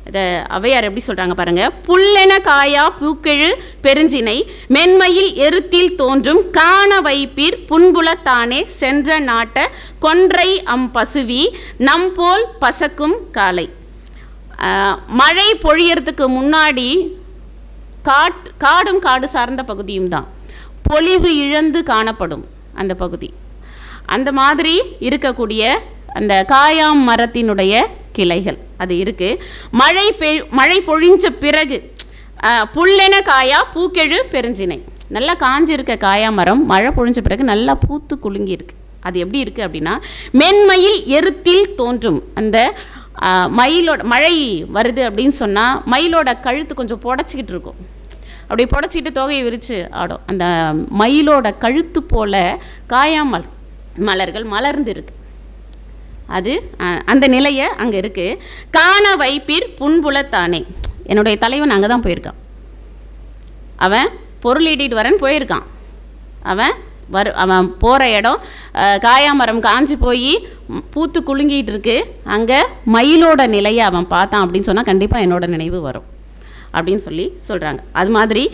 இதை ஔவையார் எப்படி சொல்கிறாங்க பாருங்கள். புல்லென காயா பூக்கெழு பெருஞ்சினை மென்மையில் எருத்தில் தோன்றும் காண வைப்பீர் புன்புலத்தானே சென்ற நாட்ட கொன்றை பசுவி நம்போல் பசக்கும் காலை. மழை பொழியறதுக்கு முன்னாடி காடும் காடு சார்ந்த பகுதியும் தான் பொலிவு இழந்து காணப்படும் அந்த பகுதி. அந்த மாதிரி இருக்கக்கூடிய அந்த காயாம் மரத்தினுடைய கிளைகள் அது இருக்குது. மழை பொழிஞ்ச பிறகு புல்லென காயா பூக்கெழு பெருஞ்சினை, நல்லா காஞ்சிருக்க காயா மரம் மழை பொழிஞ்ச பிறகு நல்லா பூத்து குலுங்கி இருக்கு. அது எப்படி இருக்குது அப்படின்னா மென்மயில் எருத்தில் தோன்றும். அந்த மயிலோட மழை வருது அப்படின்னு சொன்னால் மயிலோட கழுத்து கொஞ்சம் புடச்சிக்கிட்டு இருக்கும். அப்படி புடச்சிக்கிட்டு தொகையை விரித்து ஆடும். அந்த மயிலோட கழுத்து போல காயாமல் மலர்கள் மலர்ந்து இருக்கு. அது அந்த நிலையை அங்கே இருக்குது. காண வைப்பீர் புன்புலத்தானே. என்னுடைய தலைவன் அங்கே தான் போயிருக்கான். அவன் பொருள் ஈட்டிட்டு வரேன்னு போயிருக்கான். அவன் போகிற இடம் காயாமரம் காஞ்சி போய் பூத்து குலுங்கிட்டு இருக்கு. அங்கே மயிலோட நிலையை அவன் பார்த்தான் அப்படின்னு சொன்னால் கண்டிப்பாக என்னோட நினைவு வரும் அப்படின்னு சொல்கிறாங்க. அது மாதிரி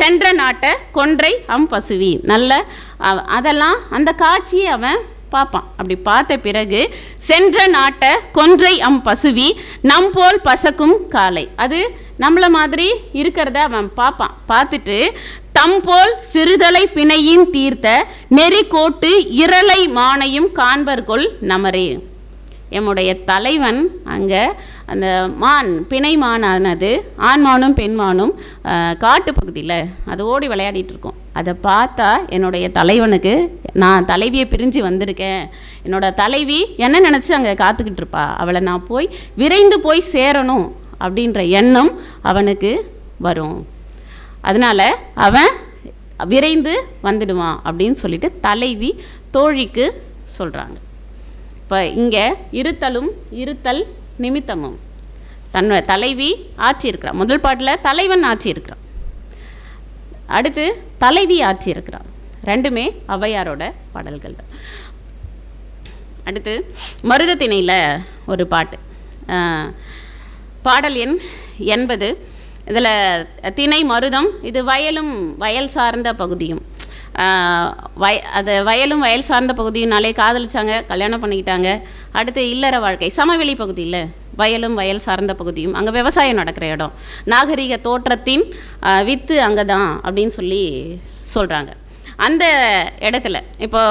சென்ற நாட்டை கொன்றை பசுவி நல்ல அதெல்லாம் அந்த காட்சியை அவன் பார்ப்பான். அப்படி பார்த்த பிறகு சென்ற நாட்டை கொன்றை பசுவி நம்போல் பசக்கும் காலை, அது நம்மளை மாதிரி இருக்கிறத அவன் பார்ப்பான். பார்த்துட்டு தம்போல் சிறுதலை பிணையின் தீர்த்த நெறிகோட்டு இரலை மானையும் காண்பர்கொள் நமரே. எம்முடைய தலைவன் அங்கே அந்த பிணை மானானது ஆண்மானும் பெண்மானும் காட்டு பகுதியில் அது ஓடி விளையாடிட்டு இருக்கோம். அதை பார்த்தா என்னுடைய தலைவனுக்கு நான் தலைவியை பிரிஞ்சு வந்திருக்கேன், என்னோட தலைவி என்ன நினச்சி அங்கே காத்துக்கிட்டு இருப்பா, அவளை நான் விரைந்து போய் சேரணும் அப்படின்ற எண்ணம் அவனுக்கு வரும். அதனால் அவன் விரைந்து வந்துடுவான் அப்படின்னு சொல்லிட்டு தலைவி தோழிக்கு சொல்கிறாங்க. இப்போ இங்கே இருத்தல் நிமித்தமும் தன்னோட தலைவி ஆட்சியிருக்கிறான். முதல் பாட்டில் தலைவன் ஆட்சியிருக்கிறான், அடுத்து தலைவி ஆட்சியிருக்கிறான். ரெண்டுமே ஔவையாரோட பாடல்கள் தான். அடுத்து மருதத்திணையில் ஒரு பாட்டு, பாடல் எண் 80. இதில் திணை மருதம், இது வயல் சார்ந்த பகுதியும். அது வயலும் வயல் சார்ந்த பகுதியினாலே காதலிச்சாங்க, கல்யாணம் பண்ணிக்கிட்டாங்க. அடுத்து இல்லற வாழ்க்கை சமவெளி பகுதியில் வயலும் வயல் சார்ந்த பகுதியும், அங்கே விவசாயம் நடக்கிற இடம், நாகரிக தோற்றத்தின் வித்து அங்கே தான் அப்படின்னு சொல்கிறாங்க. அந்த இடத்துல இப்போ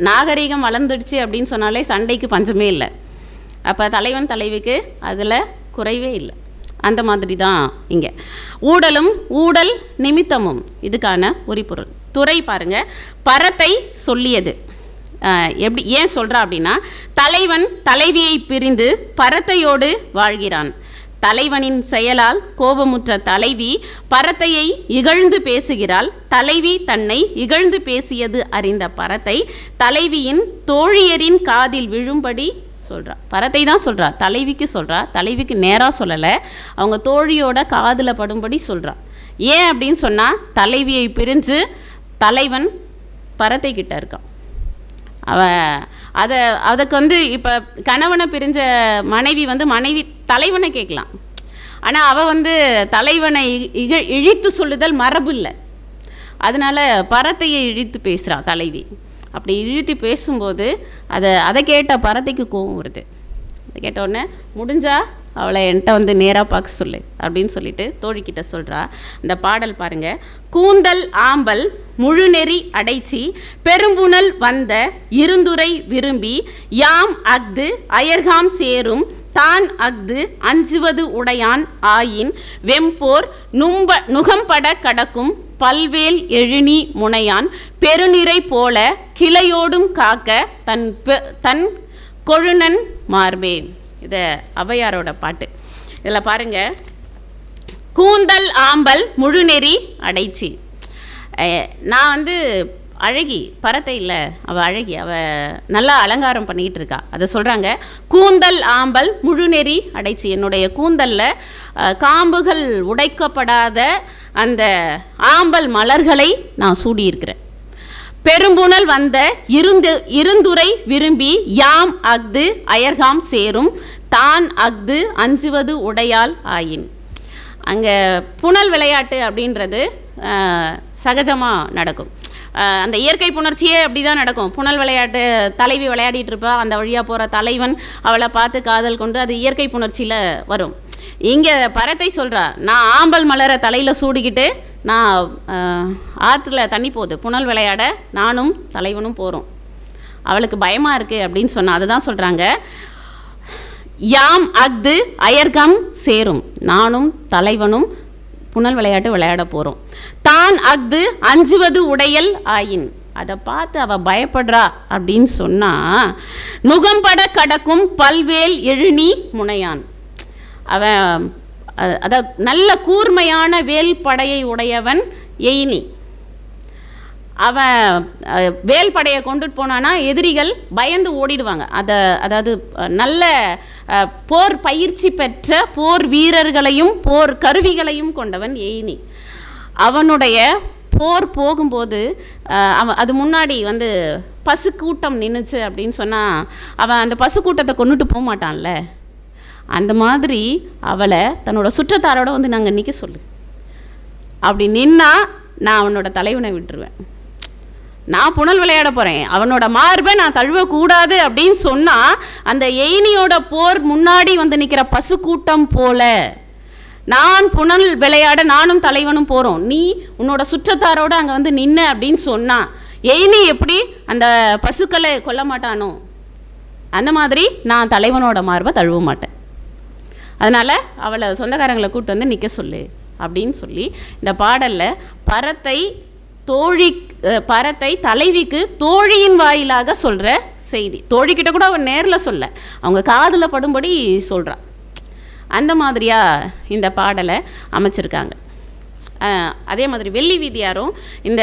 நாகரிகம் வளர்ந்துடுச்சு அப்படின்னு சொன்னாலே சண்டைக்கு பஞ்சமே இல்லை. அப்போ தலைவன் தலைவிக்கு அதில் குறைவே இல்லை. அந்த மாதிரி தான் இங்கே ஊடல் நிமித்தமும் இதுக்கான உரிபொருள். துறை பாருங்க, பரத்தை சொல்லியது. எப்படி ஏன் சொல்கிறா அப்படின்னா, தலைவன் தலைவியை பிரிந்து பரத்தையோடு வாழ்கிறான். தலைவனின் செயலால் கோபமுற்ற தலைவி பரத்தையை இகழ்ந்து பேசுகிறாள். தலைவி தன்னை இகழ்ந்து பேசியது அறிந்த பரத்தை தலைவியின் தோழியரின் காதில் விழும்படி சொல்கிறா. பரத்தை தான் சொல்கிறா, தலைவிக்கு சொல்கிறா. தலைவிக்கு நேராக சொல்லலை, அவங்க தோழியோட காதில் படும்படி சொல்கிறா. ஏன் அப்படின்னு சொன்னால், தலைவியை பிரிஞ்சு தலைவன் பரத்தை கிட்ட இருக்கான். அதுக்கு இப்போ கணவனை பிரிஞ்ச மனைவி மனைவி தலைவனை கேட்கலாம். ஆனால் அவள் தலைவனை இழித்து சொல்லுதல் மரபு இல்லை. அதனால பரத்தையை இழித்து பேசுகிறா தலைவி. அப்படி இழுத்தி பேசும்போது அதை கேட்ட பரத்தைக்கு கோவம் வருது. அதை கேட்டவுடனே முடிஞ்சா அவளை என்கிட்ட வந்து நேராக பார்க்க சொல்லு அப்படின்னு சொல்லிட்டு தோழிக்கிட்ட சொல்கிறா. இந்த பாடல் பாருங்க. கூந்தல் ஆம்பல் முழுநெறி அடைச்சி பெரும்புணல் வந்த இருந்துரை விரும்பி யாம் அஃது அயர்காம் சேரும் தான் அஃது அஞ்சுவது உடையான் ஆயின் வெம்போர் நுகம்பட கடக்கும் பல்வேல் எழுநி முனையான் பெருநிறை போல கிளையோடும் காக்க தன் கொழுநன் மார்பே. இது ஔவையாரோட பாட்டு. இதில் பாருங்க, கூந்தல் ஆம்பல் முழுநெறி அடைச்சி. நான் வந்து அழகி, பரத்தை இல்லை, அவள் அழகி, அவள் நல்லா அலங்காரம் பண்ணிக்கிட்டு இருக்கா. அதை சொல்கிறாங்க, கூந்தல் ஆம்பல் முழுநெறி அடைச்சி. என்னுடைய கூந்தலில் காம்புகள் உடைக்கப்படாத அந்த ஆம்பல் மலர்களை நான் சூடியிருக்கிறேன். பெரும்புணல் வந்த இருந்துரை விரும்பி யாம் அஃது அயர்காம் சேரும் தான் அஃது அஞ்சுவது உடையால் ஆயின். அங்கே புனல் விளையாட்டு அப்படின்றது சகஜமாக நடக்கும். அந்த இயற்கை புணர்ச்சியே அப்படி தான் நடக்கும். புனல் விளையாட்டு தலைவி விளையாடிட்டு இருப்பா, அந்த வழியாக போகிற தலைவன் அவளை பார்த்து காதல் கொண்டு அது இயற்கை புணர்ச்சியில் வரும். இங்கே பரத்தை சொல்கிறா, நான் ஆம்பல் மலரை தலையில் சூடிக்கிட்டு நான் ஆற்றுல தண்ணி போகுது புனல் விளையாட நானும் தலைவனும் போகிறோம், அவளுக்கு பயமாக இருக்குது அப்படின்னு சொன்னால் அதை தான் சொல்கிறாங்க. யாம் அஃது அயர்கம் சேரும், நானும் தலைவனும் புனல் விளையாட்டு விளையாட போகிறோம். தான் அஃது அஞ்சுவது உடையல் ஆயின், அதை பார்த்து அவள் பயப்படுறா அப்படின்னு சொன்னால் நுகம்பட கடக்கும் பல்வேல் எழுநி முனையான். அவன் அதாவது நல்ல கூர்மையான வேல் படையை உடையவன் எயினி. அவன் வேல் படையை கொண்டுட்டு போனான்னா எதிரிகள் பயந்து ஓடிடுவாங்க. அதாவது நல்ல போர் பயிற்சி பெற்ற போர் வீரர்களையும் போர் கருவிகளையும் கொண்டவன் எயினி. அவனுடைய போர் போகும்போது அது முன்னாடி வந்து பசுக்கூட்டம் நின்றுச்சு அப்படின்னு சொன்னால் அவன் அந்த பசுக்கூட்டத்தை கொண்டுட்டு போக மாட்டான்ல. அந்த மாதிரி அவளை தன்னோட சுற்றத்தாரோட வந்து நாங்கள் நிற்க சொல்லு, அப்படி நின்னா நான் அவனோட தலைவனை விட்டுருவேன். நான் புனல் விளையாட போகிறேன், அவனோட மார்பை நான் தழுவக்கூடாது அப்படின்னு சொன்னால் அந்த எயினியோட போர் முன்னாடி வந்து நிற்கிற பசுக்கூட்டம் போல நான் புனல் விளையாட நானும் தலைவனும் போகிறோம், நீ உன்னோட சுற்றத்தாரோடு அங்கே வந்து நின்ன அப்படின்னு சொன்னால் எயினி எப்படி அந்த பசுக்களை கொல்ல மாட்டானோ அந்த மாதிரி நான் தலைவனோட மார்பை தழுவ மாட்டேன். அதனால் அவளை சொந்தக்காரங்களை கூப்பிட்டு வந்து நிற்க சொல்லு அப்படின்னு சொல்லி இந்த பாடலில் பரத்தை தலைவிக்கு தோழியின் வாயிலாக சொல்கிற செய்தி. தோழிக்கிட்ட கூட அவன் நேரில் சொல்ல, அவங்க காதில் படும்படி சொல்கிறான். அந்த மாதிரியாக இந்த பாடலை அமைச்சிருக்காங்க. அதே மாதிரி வெள்ளி வீதியாரும் இந்த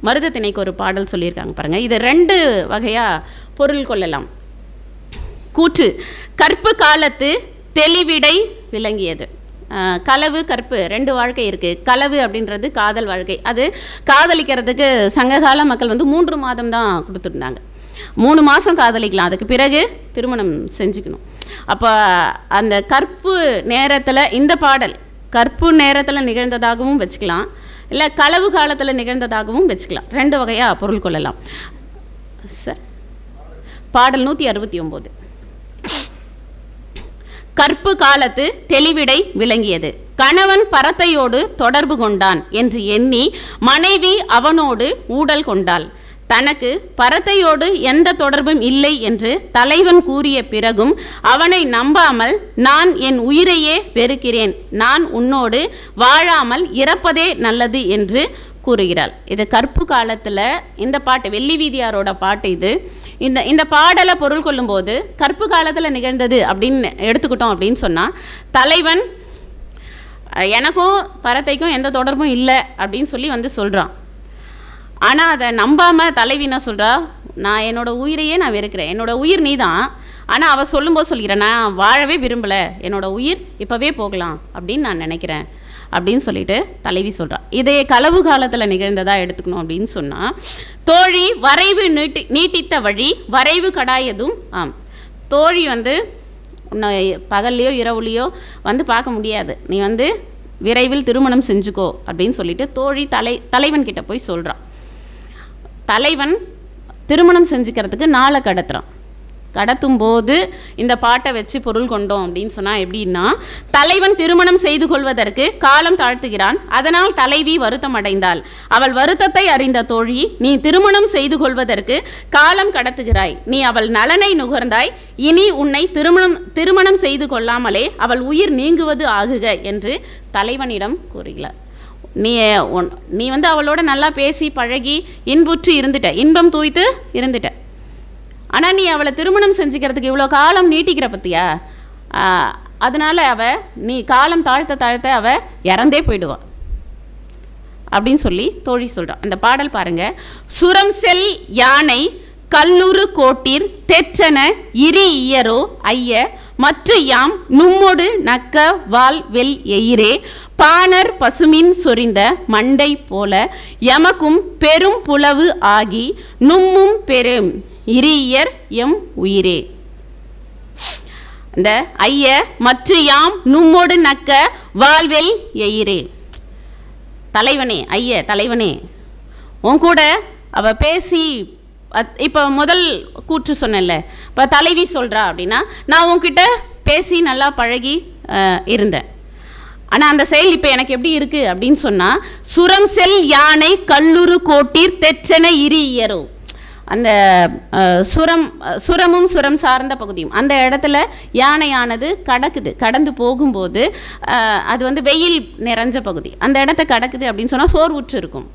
மருதத்திணைக்கு ஒரு பாடல் சொல்லியிருக்காங்க பாருங்கள். இது 2 வகையாக பொருள் கொள்ளலாம். கூற்று, கற்பு காலத்து தெளிவிடை விளங்கியது. களவு கற்பு 2 வாழ்க்கை இருக்குது. களவு அப்படின்றது காதல் வாழ்க்கை. அது காதலிக்கிறதுக்கு சங்ககால மக்கள் வந்து 3 மாதம் தான் கொடுத்துருந்தாங்க. 3 மாதம் காதலிக்கலாம், அதுக்கு பிறகு திருமணம் செஞ்சுக்கணும். அப்போ அந்த கற்பு நேரத்தில் இந்த பாடல் கற்பு நேரத்தில் நிகழ்ந்ததாகவும் வச்சுக்கலாம், இல்லை களவு காலத்தில் நிகழ்ந்ததாகவும் வச்சுக்கலாம். 2 வகையாக பொருள் கொள்ளலாம். சார், பாடல் 169. கற்பு காலத்து தெளிவிடை விளங்கியது. கணவன் பரத்தையோடு தொடர்பு கொண்டான் என்று எண்ணி மனைவி அவனோடு ஊடல் கொண்டாள். தனக்கு பரத்தையோடு எந்த தொடர்பும் இல்லை என்று தலைவன் கூறிய பிறகும் அவனை நம்பாமல் நான் என் உயிரையே வெறுக்கிறேன், நான் உன்னோடு வாழாமல் இறப்பதே நல்லது என்று கூறுகிறாள். இது கற்பு காலத்தில் இந்த பாட்டு, வெள்ளி வீதியாரோட பாட்டு. இது இந்த பாடலை பொருள் கொள்ளும்போது கற்பு காலத்தில் நிகழ்ந்தது அப்படின்னு எடுத்துக்கிட்டோம் அப்படின்னு சொன்னால் தலைவன் எனக்கும் பரத்தைக்கும் எந்த தொடர்பும் இல்லை அப்படின்னு சொல்லி வந்து சொல்கிறான். ஆனால் அதை நம்பாமல் தலைவினா சொல்கிறா, நான் என்னோடய உயிரையே நான் வெறுக்கிறேன், என்னோடய உயிர் நீ தான், ஆனால் அவள் சொல்லும்போது சொல்லிக்கிறேன் நான் வாழவே விரும்பலை, என்னோடய உயிர் இப்போவே போகலாம் அப்படின்னு நான் நினைக்கிறேன் அப்படின்னு சொல்லிட்டு தலைவி சொல்கிறான். இதே களவு காலத்தில் நிகழ்ந்ததாக எடுத்துக்கணும் அப்படின்னு சொன்னால் தோழி வரைவு நீட்டித்த வழி வரைவு கடாயதும் ஆம். தோழி வந்து உன்னை பகல்லையோ இரவுலையோ வந்து பார்க்க முடியாது, நீ வந்து விரைவில் திருமணம் செஞ்சுக்கோ அப்படின்னு சொல்லிட்டு தோழி தலைவன்கிட்ட போய் சொல்கிறான். தலைவன் திருமணம் செஞ்சுக்கிறதுக்கு நாளை கடத்துறான். கடத்தும் போது இந்த பாட்டை வச்சு பொருள் கொண்டோம் அப்படின்னு சொன்னால் எப்படின்னா, தலைவன் திருமணம் செய்து கொள்வதற்கு காலம் தாழ்த்துகிறான், அதனால் தலைவி வருத்தம் அடைந்தாள். அவள் வருத்தத்தை அறிந்த தோழி, நீ திருமணம் செய்து கொள்வதற்கு காலம் கடத்துகிறாய், நீ அவள் நலனை நுகர்ந்தாய், இனி உன்னை திருமணம் செய்து கொள்ளாமலே அவள் உயிர் நீங்குவது ஆகுக என்று தலைவனிடம் கூறுகிறார். நீ அவளோட நல்லா பேசி பழகி இன்புற்று இருந்துட்ட, இன்பம் தூய்த்து இருந்துட்ட, ஆனால் நீ அவளை திருமணம் செஞ்சுக்கிறதுக்கு இவ்வளோ காலம் நீட்டிக்கிற பற்றியா, அதனால் நீ காலம் தாழ்த்த அவள் இறந்தே போயிடுவாள் அப்படின்னு சொல்லி தோழி சொல்கிறான். அந்த பாடல் பாருங்க. சுரம் செல் யானை கல்லுரு கோட்டீர் தெற்றன இரி இயரோ ஐய மற்ற யாம் நும்மொடு நக்க வால் வெல் எயிரே பாணர் பசுமின் சொரிந்த மண்டை போல எமக்கும் பெரும் புலவு ஆகி நும்மும் பெரும் இரியர் எம் உயிரே. இந்த ஐய மற்ற யாம் நும்மொடு நக்க வாழ்வெல் எயிரே. தலைவனே, ஐய தலைவனே, உன் கூட அவ பேசி, இப்போ முதல் கூற்று சொன்னேன்ல, இப்போ தலைவி சொல்கிறா அப்படின்னா, நான் உன்கிட்ட பேசி நல்லா பழகி இருந்தேன், ஆனால் அந்த செயல் இப்போ எனக்கு எப்படி இருக்குது அப்படின்னு சொன்னால், சுரம் செல் யானை கல்லுரு கோட்டீர் தெற்றன இரி இயரோ, அந்த சுரமும் சுரம் சார்ந்த பகுதியும் அந்த இடத்துல யானையானது கடந்து போகும்போது அது வெயில் நிறைஞ்ச பகுதி, அந்த இடத்த கடக்குது அப்படின்னு சொன்னால் சோர்வுற்று இருக்கும்.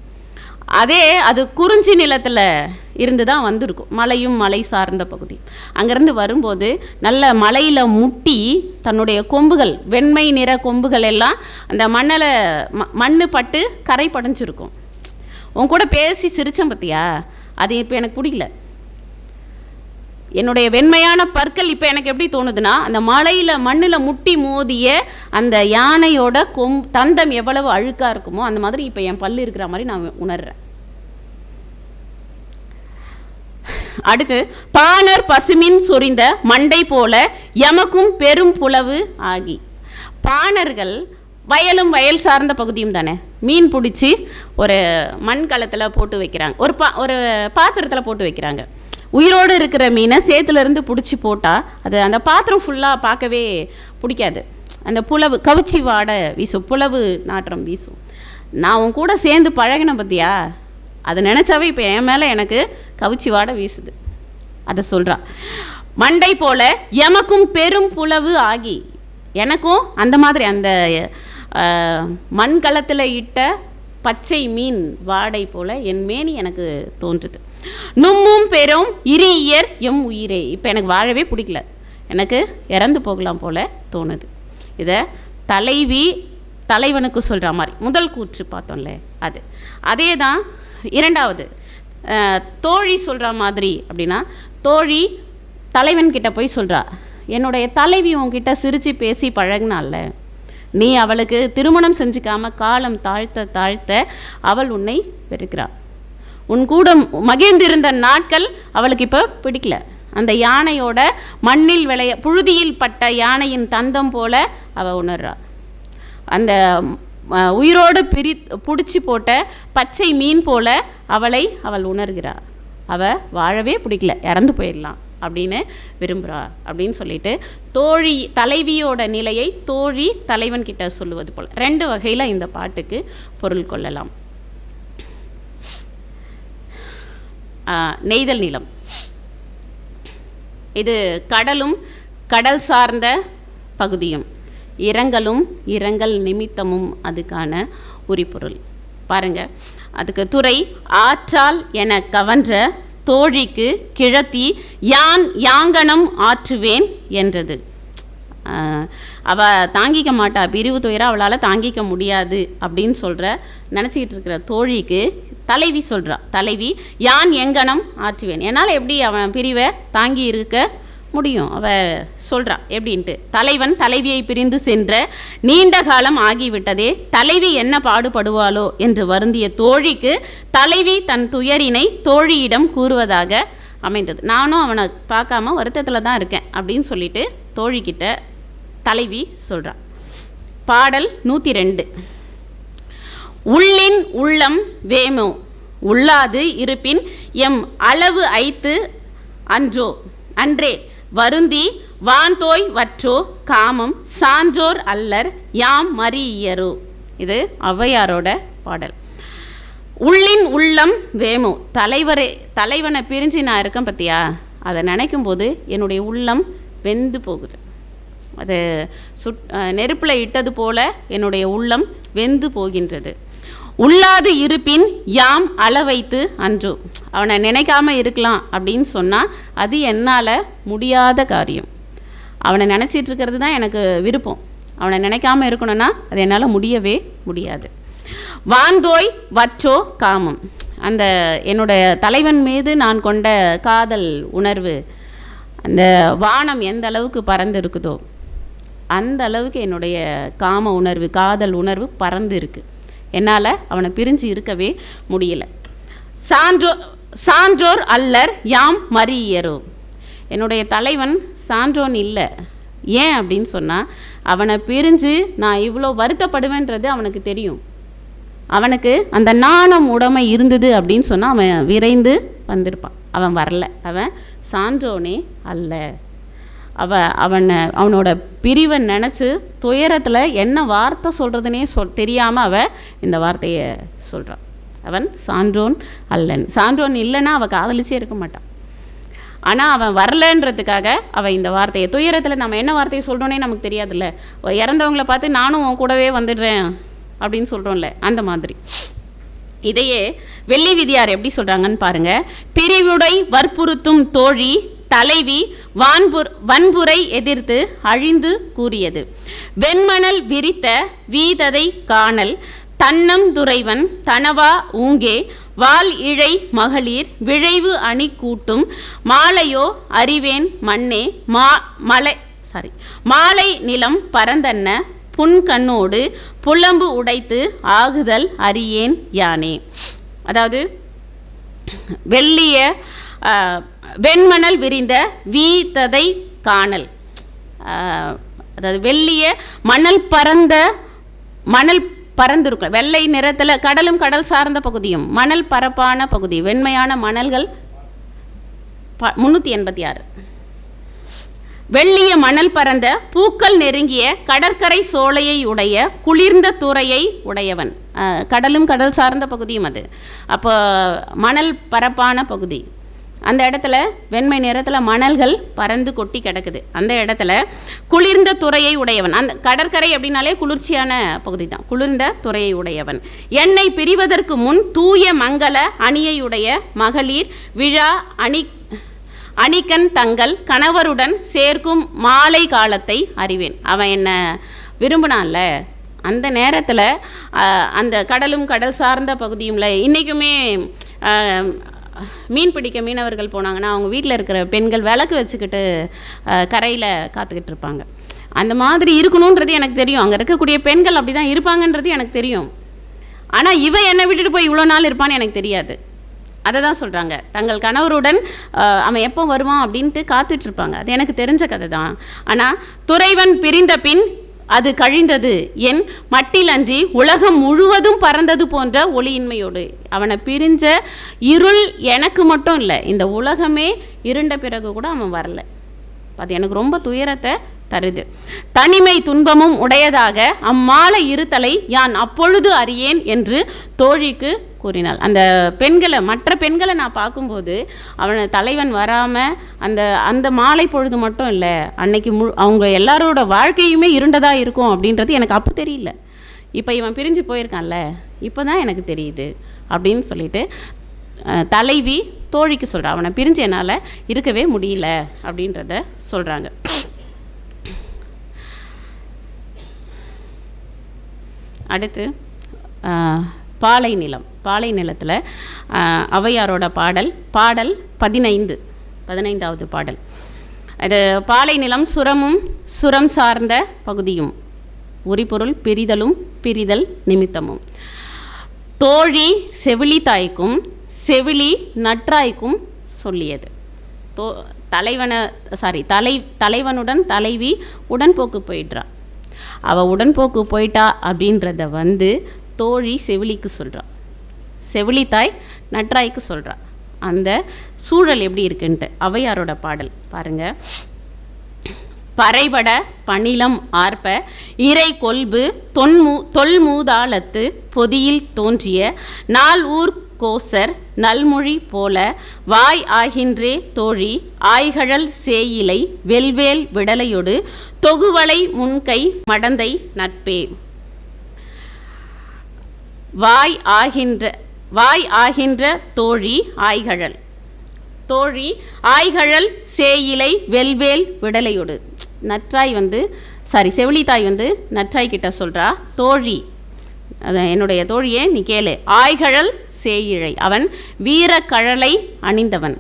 அது குறிஞ்சி நிலத்தில் இருந்து தான் வந்திருக்கும், மலையும் மலை சார்ந்த பகுதி. அங்கேருந்து வரும்போது நல்ல மலையில் முட்டி தன்னுடைய கொம்புகள், வெண்மை நிற கொம்புகள் எல்லாம் அந்த மண்ணு பட்டு கரை படைஞ்சிருக்கும். உன் கூட பேசி சிரிச்சம் பற்றியா, அது இப்போ எனக்கு பிடிக்கல, என்னுடைய வெண்மையான பற்கள் இப்போ எனக்கு எப்படி தோணுதுன்னா, அந்த மண்ணில் முட்டி மோதிய அந்த யானையோட தந்தம் எவ்வளவு அழுக்காக இருக்குமோ அந்த மாதிரி இப்போ என் பல்லு இருக்கிற மாதிரி நான் உணர்றேன். அடுத்து, பாணர் பசுமின் சொரிந்த மண்டை போல எமக்கும் பெரும் புலவு ஆகி. பாணர்கள் வயலும் வயல் சார்ந்த பகுதியும் தானே, மீன் பிடிச்சி ஒரு மண்கலத்தில் போட்டு வைக்கிறாங்க, ஒரு பாத்திரத்தில் போட்டு வைக்கிறாங்க. உயிரோடு இருக்கிற மீனை சேத்துலேருந்து பிடிச்சி போட்டால் அது அந்த பாத்திரம் ஃபுல்லாக பார்க்கவே பிடிக்காது, அந்த புலவு கவுச்சி வாடை வீசும், புலவு நாற்றம் வீசும். நான் உன் கூட சேர்ந்து பழகின பற்றியா, அதை நினச்சாவே இப்போ என் மேலே எனக்கு கவுச்சி வாடை வீசுது. அதை சொல்கிறான். மண்டை போல எமக்கும் பெரும் புலவு ஆகி, எனக்கும் அந்த மாதிரி அந்த மண்கலத்தில் இட்ட பச்சை மீன் வாடை போல என் மேனி எனக்கு தோன்றுது. நும்மும் பெரும் இரியர் எம் உயிரே. இப்போ எனக்கு வாழவே பிடிக்கல, எனக்கு இறந்து போகலாம் போல தோணுது. இதை தலைவி தலைவனுக்கு சொல்கிற மாதிரி முதல் கூற்று பார்த்தோம்ல, அதே தான் இரண்டாவது தோழி சொல்கிற மாதிரி. அப்படின்னா தோழி தலைவன்கிட்ட போய் சொல்கிறா, என்னுடைய தலைவி உன்கிட்ட சிரித்து பேசி பழகினால, நீ அவளுக்கு திருமணம் செஞ்சுக்காம காலம் தாழ்த்த அவள் உன்னை வெறுக்கிறாள். உன் கூட மகிழ்ந்திருந்த நாட்கள் அவளுக்கு இப்போ பிடிக்கல. அந்த யானையோட மண்ணில் புழுதியில் பட்ட யானையின் தந்தம் போல அவள் உணர்றா. அந்த உயிரோடு பிடிச்சி போட்ட பச்சை மீன் போல அவள் உணர்கிறாள். அவள் வாழவே பிடிக்கல, இறந்து போயிடலாம் அப்படின்னு விரும்புகிறா அப்படின்னு சொல்லிட்டு தோழி தலைவியோட நிலையை தோழி தலைவன் கிட்ட சொல்லுவது போல் ரெண்டு வகையில் இந்த பாட்டுக்கு பொருள் கொள்ளலாம். நெய்தல் நிலம், இது கடலும் கடல் சார்ந்த பகுதியும், இரங்கல் நிமித்தமும் அதுக்கான உரிபொருள். பாருங்க, அதுக்கு துறை ஆற்றால் என கவன்ற தோழிக்கு கிழத்தி யாங்கனம் ஆற்றுவேன் என்றது. அவள் தாங்கிக்க மாட்டா, பிரிவு துயரை அவளால் தாங்கிக்க முடியாது அப்படின்னு நினச்சிக்கிட்டு இருக்கிற தோழிக்கு தலைவி சொல்கிறா, தலைவி யான் எங்கனம் ஆற்றுவேன், என்னால் எப்படி அவன் பிரிவை தாங்கி இருக்க முடியும், அவள் சொல்கிறா எப்படின்ட்டு. தலைவன் தலைவியை பிரிந்து சென்ற நீண்ட காலம் ஆகிவிட்டதே, தலைவி என்ன பாடுபடுவாளோ என்று வருந்திய தோழிக்கு தலைவி தன் துயரினை தோழியிடம் கூறுவதாக அமைந்தது. நானும் அவனை பார்க்காம வருத்தத்தில் தான் இருக்கேன் அப்படின்னு சொல்லிட்டு தோழிக்கிட்ட தலைவி சொல்கிறா. பாடல் 102. உள்ளின் உள்ளம் வேமோ உள்ளாது இருப்பின் எம் அளவு ஐத்து அன்றோ. அன்றே வருந்தி வான்தோய் வற்றோ காமம் சான்றோர் அல்லர் யாம் மறியரோ. இது ஔவையாரோட பாடல். உள்ளின் உள்ளம் வேமு. தலைவனை பிரிஞ்சு நான் இருக்கேன் பார்த்தியா, அதை நினைக்கும் போது என்னுடைய உள்ளம் வெந்து போகுது. அது நெருப்பில் இட்டது போல என்னுடைய உள்ளம் வெந்து போகின்றது. உள்ளாது இருப்பின் யாம் அளவைத்து அன்றோ. அவனை நினைக்காம இருக்கலாம் அப்படின்னு சொன்னால் அது என்னால் முடியாத காரியம். அவனை நினச்சிட்டு இருக்கிறது தான் எனக்கு விருப்பம். அவனை நினைக்காம இருக்கணும்னா அது என்னால் முடியவே முடியாது. வான்தோய் வற்றோ காமம். அந்த என்னுடைய தலைவன் மீது நான் கொண்ட காதல் உணர்வு, அந்த வானம் எந்த அளவுக்கு பறந்து இருக்குதோ அந்த அளவுக்கு என்னுடைய காம உணர்வு, காதல் உணர்வு பறந்து இருக்கு. என்னால் அவனை பிரிஞ்சு இருக்கவே முடியல. சான்றோர் அல்லர் யாம் மறியரோ. என்னுடைய தலைவன் சான்றோன் இல்லை. ஏன் அப்படின்னு சொன்னால், அவனை பிரிஞ்சு நான் இவ்வளோ வருத்தப்படுவேன்றது அவனுக்கு தெரியும். அவனுக்கு அந்த நாணம் உடைமை இருந்தது அப்படின்னு சொன்னால் அவன் விரைந்து வந்திருப்பான். அவன் வரல. அவன் சான்றோனே அல்ல. அவனோட பிரிவை நினச்சி துயரத்தில் என்ன வார்த்தை சொல்கிறதுனே தெரியாமல் அவன் இந்த வார்த்தையை சொல்கிறான். அவன் சான்றோன் அல்லன். சான்றோன் இல்லைன்னா அவள் காதலிச்சே இருக்க மாட்டான். ஆனால் அவன் வரலன்றதுக்காக அவள் இந்த வார்த்தையை, துயரத்தில் நம்ம என்ன வார்த்தையை சொல்கிறோன்னே நமக்கு தெரியாதுல்ல. இறந்தவங்களை பார்த்து நானும் உன் கூடவே வந்துடுறேன் அப்படின்னு சொல்கிறோம்ல, அந்த மாதிரி. இதையே வெள்ளி விதியார் எப்படி சொல்கிறாங்கன்னு பாருங்கள். பிரிவுடை வற்புறுத்தும் தோழி தலைவி வன்புரை எதிர்த்து அழிந்து கூறியது. வெண்மணல் விரித்த வீததை காணல் தன்னம் துறைவன் தனவா ஊங்கே வால் இழை மகளிர் விழைவு அணி கூட்டும் மாலையோ அறிவேன் மண்ணே மாலை நிலம் பரந்தன்ன புன்கண்ணோடு புலம்பு உடைத்து ஆகுதல் அறியேன் யானே. அதாவது வெண்மணல் விரிந்த வீததை காணல், அதாவது வெள்ளிய மணல் பறந்திருக்கும். வெள்ளை நிறத்தில் கடலும் கடல் சார்ந்த பகுதியும் மணல் பரப்பான பகுதி, வெண்மையான மணல்கள் 386. வெள்ளிய மணல் பறந்த பூக்கள் நெருங்கிய கடற்கரை சோலையை உடைய குளிர்ந்த துறையை உடையவன். கடலும் கடல் சார்ந்த பகுதியும் அது. அப்போ மணல் பரப்பான பகுதி. அந்த இடத்துல வெண்மை நிறத்தில் மணல்கள் பறந்து கொட்டி கிடக்குது. அந்த இடத்துல குளிர்ந்த துறையை உடையவன். அந்த கடற்கரை அப்படின்னாலே குளிர்ச்சியான பகுதி தான். குளிர்ந்த துறையை உடையவன். என்னை பிரிவதற்கு முன் தூய மங்கள அணியையுடைய மகளிர் விழா அணிக்கண் தங்கள் கணவருடன் சேர்க்கும் மாலை காலத்தை அறிவேன். அவன் என்ன விரும்பினான்ல, அந்த நேரத்தில் அந்த கடலும் கடல் சார்ந்த பகுதியும்ல இன்றைக்குமே மீன் பிடிக்க மீனவர்கள் போனாங்கன்னா அவங்க வீட்டில் இருக்கிற பெண்கள் விளக்கு வச்சுக்கிட்டு கரையில் காத்துக்கிட்டு இருப்பாங்க. அந்த மாதிரி இருக்கணுன்றது எனக்கு தெரியும். அங்கே இருக்கக்கூடிய பெண்கள் அப்படி தான் இருப்பாங்கன்றது எனக்கு தெரியும். ஆனால் இவன் என்னை விட்டுட்டு போய் இவ்வளோ நாள் இருப்பான்னு எனக்கு தெரியாது. அதை தான் சொல்கிறாங்க. தங்கள் கணவருடன் அவன் எப்போ வருவான் அப்படின்ட்டு காத்துட்ருப்பாங்க. அது எனக்கு தெரிஞ்ச கதை தான். ஆனால் துறைவன் பிரிந்த பின் அது கழிந்தது என் மட்டிலன்றி உலகம் முழுவதும் பறந்தது போன்ற ஒளியின்மையோடு. அவனை பிரிஞ்ச இருள் எனக்கு மட்டும் இல்லை, இந்த உலகமே இருண்ட பிறகு கூட அவன் வரல. அது எனக்கு ரொம்ப துயரத்தை தருது. தனிமை துன்பமும் உடையதாக அம்மாலை இருத்தலை யான் அப்பொழுது அறியேன் என்று தோழிக்கு கூறினாள். அந்த பெண்களை, மற்ற பெண்களை நான் பார்க்கும்போது அவனை தலைவன் வராமல் அந்த மாலை பொழுது மட்டும் இல்லை, அன்னைக்கு அவங்க எல்லாரோட வாழ்க்கையுமே இருண்டதாக இருக்கும் அப்படின்றது எனக்கு அப்போ தெரியல. இப்போ இவன் பிரிஞ்சு போயிருக்கான்ல, இப்போ தான் எனக்கு தெரியுது அப்படின்னு சொல்லிட்டு தலைவி தோழிக்கு சொல்கிறா. அவனை பிரிஞ்சு என்னால் இருக்கவே முடியல அப்படின்றத சொல்கிறாங்க. அடுத்து பாலை நிலம். பாலை நிலத்தில் ஔவையாரோட பாடல் 15வது பாடல். அது பாலை நிலம் சுரம் சார்ந்த பகுதியும் உரிபொருள் பிரிதல் நிமித்தமும் தோழி செவிலி தாய்க்கும் செவிலி நற்றாய்க்கும் சொல்லியது. தலைவனுடன் தலைவி உடன்போக்கு போயிடுறா. அவள் உடன்போக்கு போயிட்டா அப்படின்றத தோழி செவிலிக்கு சொல்கிறா, செவிலி தாய் நற்றாய்க்கு சொல்கிறா. அந்த சூழல் எப்படி இருக்குன்ட்டு ஔவையாரோட பாடல் பாருங்கள். பறைபட பணிலம் ஆர்ப்ப இறை கொல்பு தொல்மூதாளத்து பொதியில் தோன்றிய நாள் ஊர் கோசர் நல்மொழி போல வாய் ஆகின்றே தோழி ஆய்கழல் சேயிலை வெல்வேல் விடலையொடு தொகுவளை முன்கை மடந்தை நட்பே. வாய் ஆகின்ற தோழி ஆய்கழல், தோழி ஆய்கழல் சேயிலை வெல்வேல் விடலையொடு. நற்றாய் செவிலித்தாய் நற்றாய் கிட்ட சொல்கிறா, தோழி என்னுடைய தோழியே நீ கேளு, ஆய்கழல் சேயிழை, அவன் வீரக்கழலை அணிந்தவன்,